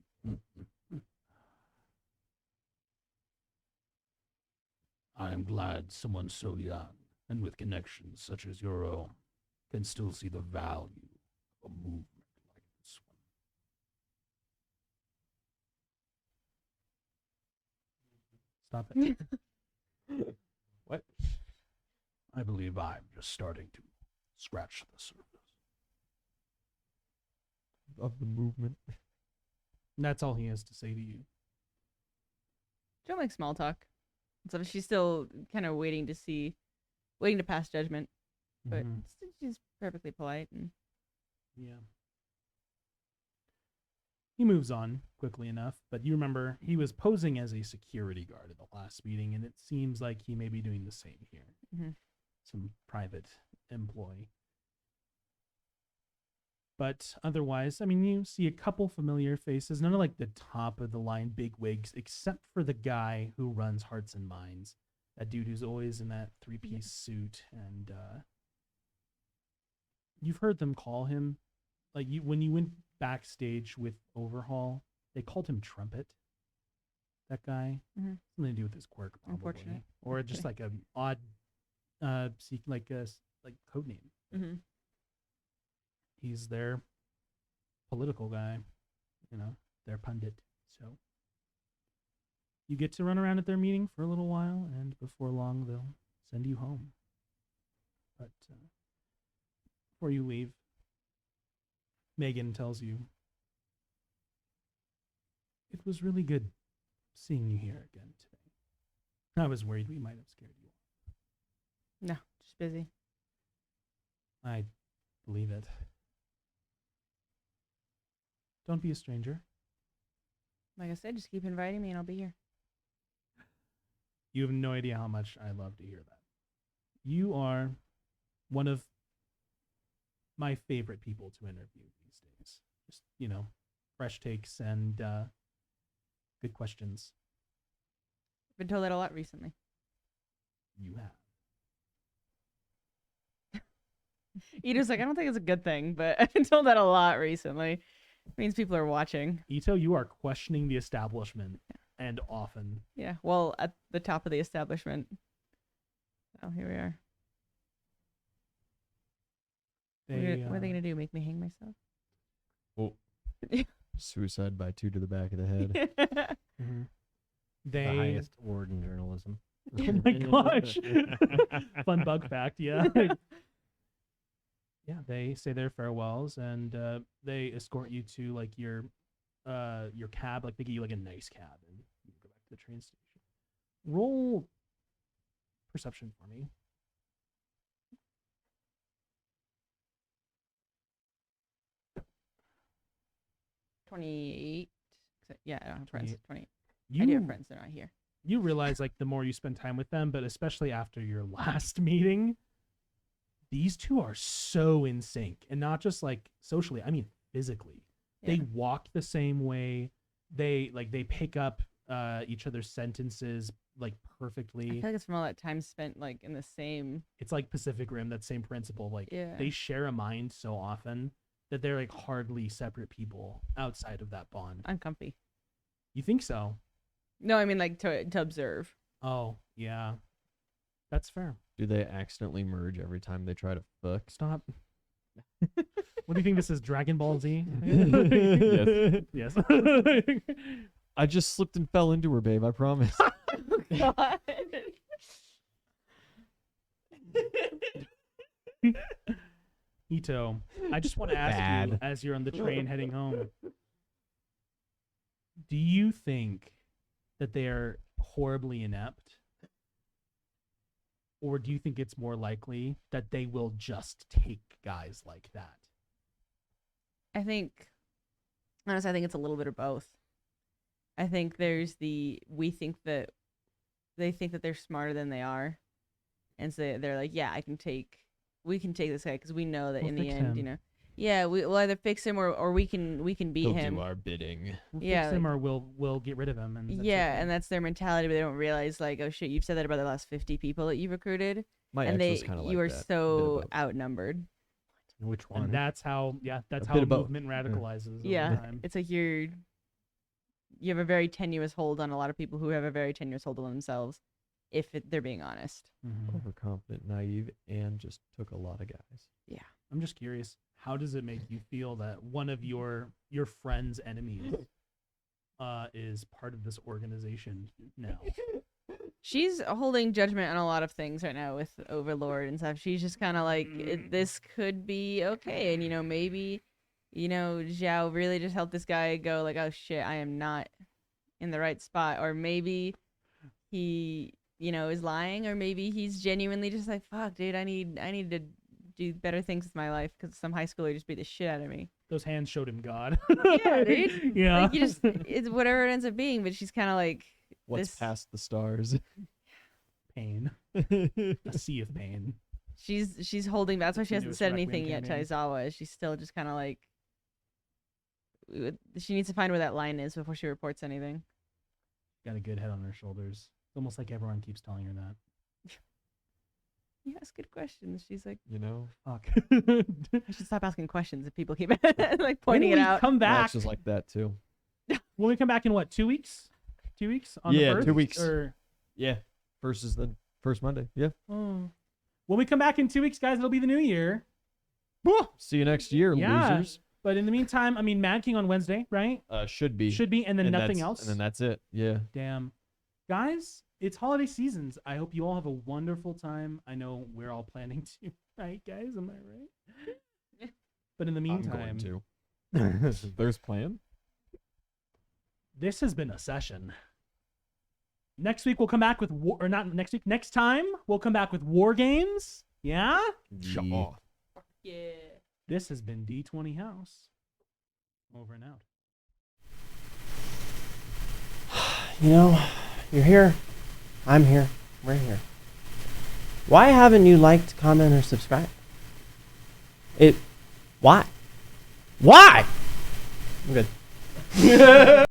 I am glad someone so young and with connections such as your own can still see the value of a movement like this one. Stop it. What? I believe I'm just starting to scratch the surface. Of the movement. That's all he has to say to you. Don't like small talk. So she's still kind of waiting to pass judgment, but Mhm. she's perfectly polite and Yeah. He moves on quickly enough, but you remember he was posing as a security guard at the last meeting, and it seems like he may be doing the same here. Mhm. Some private employee. But otherwise, I mean, you see a couple familiar faces, none of like the top of the line big wigs, except for the guy who runs Hearts and Minds. That dude who's always in that three-piece suit, and you've heard them call him, like you when you went backstage with Overhaul, they called him Trumpet. That guy, Mhm. something to do with his quirk, probably, Unfortunate. or just like a odd, like a like code name. Mm-hmm. He's their political guy, their pundit. So you get to run around at their meeting for a little while, and before long, they'll send you home. But before you leave, Megan tells you, it was really good seeing you here again today. I was worried we might have scared you. No, just busy. I believe it. Don't be a stranger. Like I said, just keep inviting me and I'll be here. You have no idea how much I love to hear that. You are one of my favorite people to interview these days. Just, fresh takes and good questions. I've been told that a lot recently. You have. Ito's like, I don't think it's a good thing, but I've been told that a lot recently. It means people are watching. Ito, you are questioning the establishment, and often. Yeah, well, at the top of the establishment. Oh, here we are. What are they going to do? Make me hang myself? Oh. Suicide by 2 to the back of the head. Mhm. The highest award in journalism. Oh my gosh. Fun bug fact, yeah. Yeah, they say their farewells, and they escort you to like your cab. Like they give you like a nice cab, and you go back to the train station. Roll perception for me. 28. Yeah, I don't have friends. 28. You I do have friends. They're not here. You realize like the more you spend time with them, but especially after your last meeting, these two are so in sync, and not just like socially. I mean physically. Yeah. They walk the same way. They pick up each other's sentences like I perfectly. feel like it's from all that time spent like in the same. It's like Pacific Rim, that same principle. Like Yeah. they share a mind so often that they're like hardly separate people outside of that bond. Uncomfy. You think so? No, I mean like to observe. Oh, yeah. That's fair. Do they accidentally merge every time they try to fuck? Stop. What do you think this is, Dragon Ball Z? Yes. Yes. I just slipped and fell into her, babe. I promise. God. Ito, I just want to ask you, Bad. as you're on the train heading home, do you think that they are horribly inept? Or do you think it's more likely that they will just take guys like that? Honestly, I think it's a little bit of both. I think there's we think that they think that they're smarter than they are. And so they're like, yeah, we can take this guy because we know that We'll in the fix end, him. yeah, we'll either fix him or we can beat They'll him. do our bidding. We'll Yeah, fix him or we'll get rid of him. And that's Yeah, okay. and that's their mentality, but they don't realize like, oh shit, you've said that about the last 50 people that you've recruited, My and ex was kind of like you are that. so outnumbered. Which one? And that's how A how bit of both. movement radicalizes over Yeah, time. it's like you have a very tenuous hold on a lot of people who have a very tenuous hold on themselves, if they're being honest. Mhm. Overconfident, naive, and just took a lot of guys. I'm just curious, how does it make you feel that one of your friend's enemies is part of this organization now? She's holding judgment on a lot of things right now with Overlord and stuff. She's just kind of like, this could be okay. And, maybe, Zhao really just helped this guy go like, oh shit, I am not in the right spot. Or maybe he, is lying. Or maybe he's genuinely just like, fuck, dude, I need to do better things with my life because some high schooler just beat the shit out of me. Those hands showed him God. Yeah, dude. Yeah. Like, it's whatever it ends up being, but she's kind of like, What's this- past the stars? Pain. A sea of pain. She's holding. That's why she hasn't Newest said Requiem anything yet to campaign. Aizawa. She's still just kind of like. She needs to find where that line is before she reports anything. Got a good head on her shoulders. It's almost like everyone keeps telling her that. You ask good questions. She's like, Fuck. I should stop asking questions if people keep like pointing When it we out. Come back. Max is like that too. When we come back in what? 2 weeks? 2 weeks? On Yeah, the 1st? 2 weeks. Or Yeah. First is the first Monday. Yeah. when we come back in 2 weeks, guys, it'll be the new year. See you next year, Yeah. losers. But in the meantime, I mean, Mad King on Wednesday, right? Should be. Should be, and then And nothing that's- else. And then that's it. Yeah. Damn. Guys, it's holiday seasons. I hope you all have a wonderful time. I know we're all planning to, right, guys? Am I right? But in the I'm meantime, going to. There's plan. this has been a session. Next week, we'll come back with war, or not next week, next time, we'll come back with war games. Yeah? Yeah. Yeah. This has been D20 House. Over and out. You're here. I'm here. We're here. Why haven't you liked, comment, or subscribed? Why? Why? I'm good.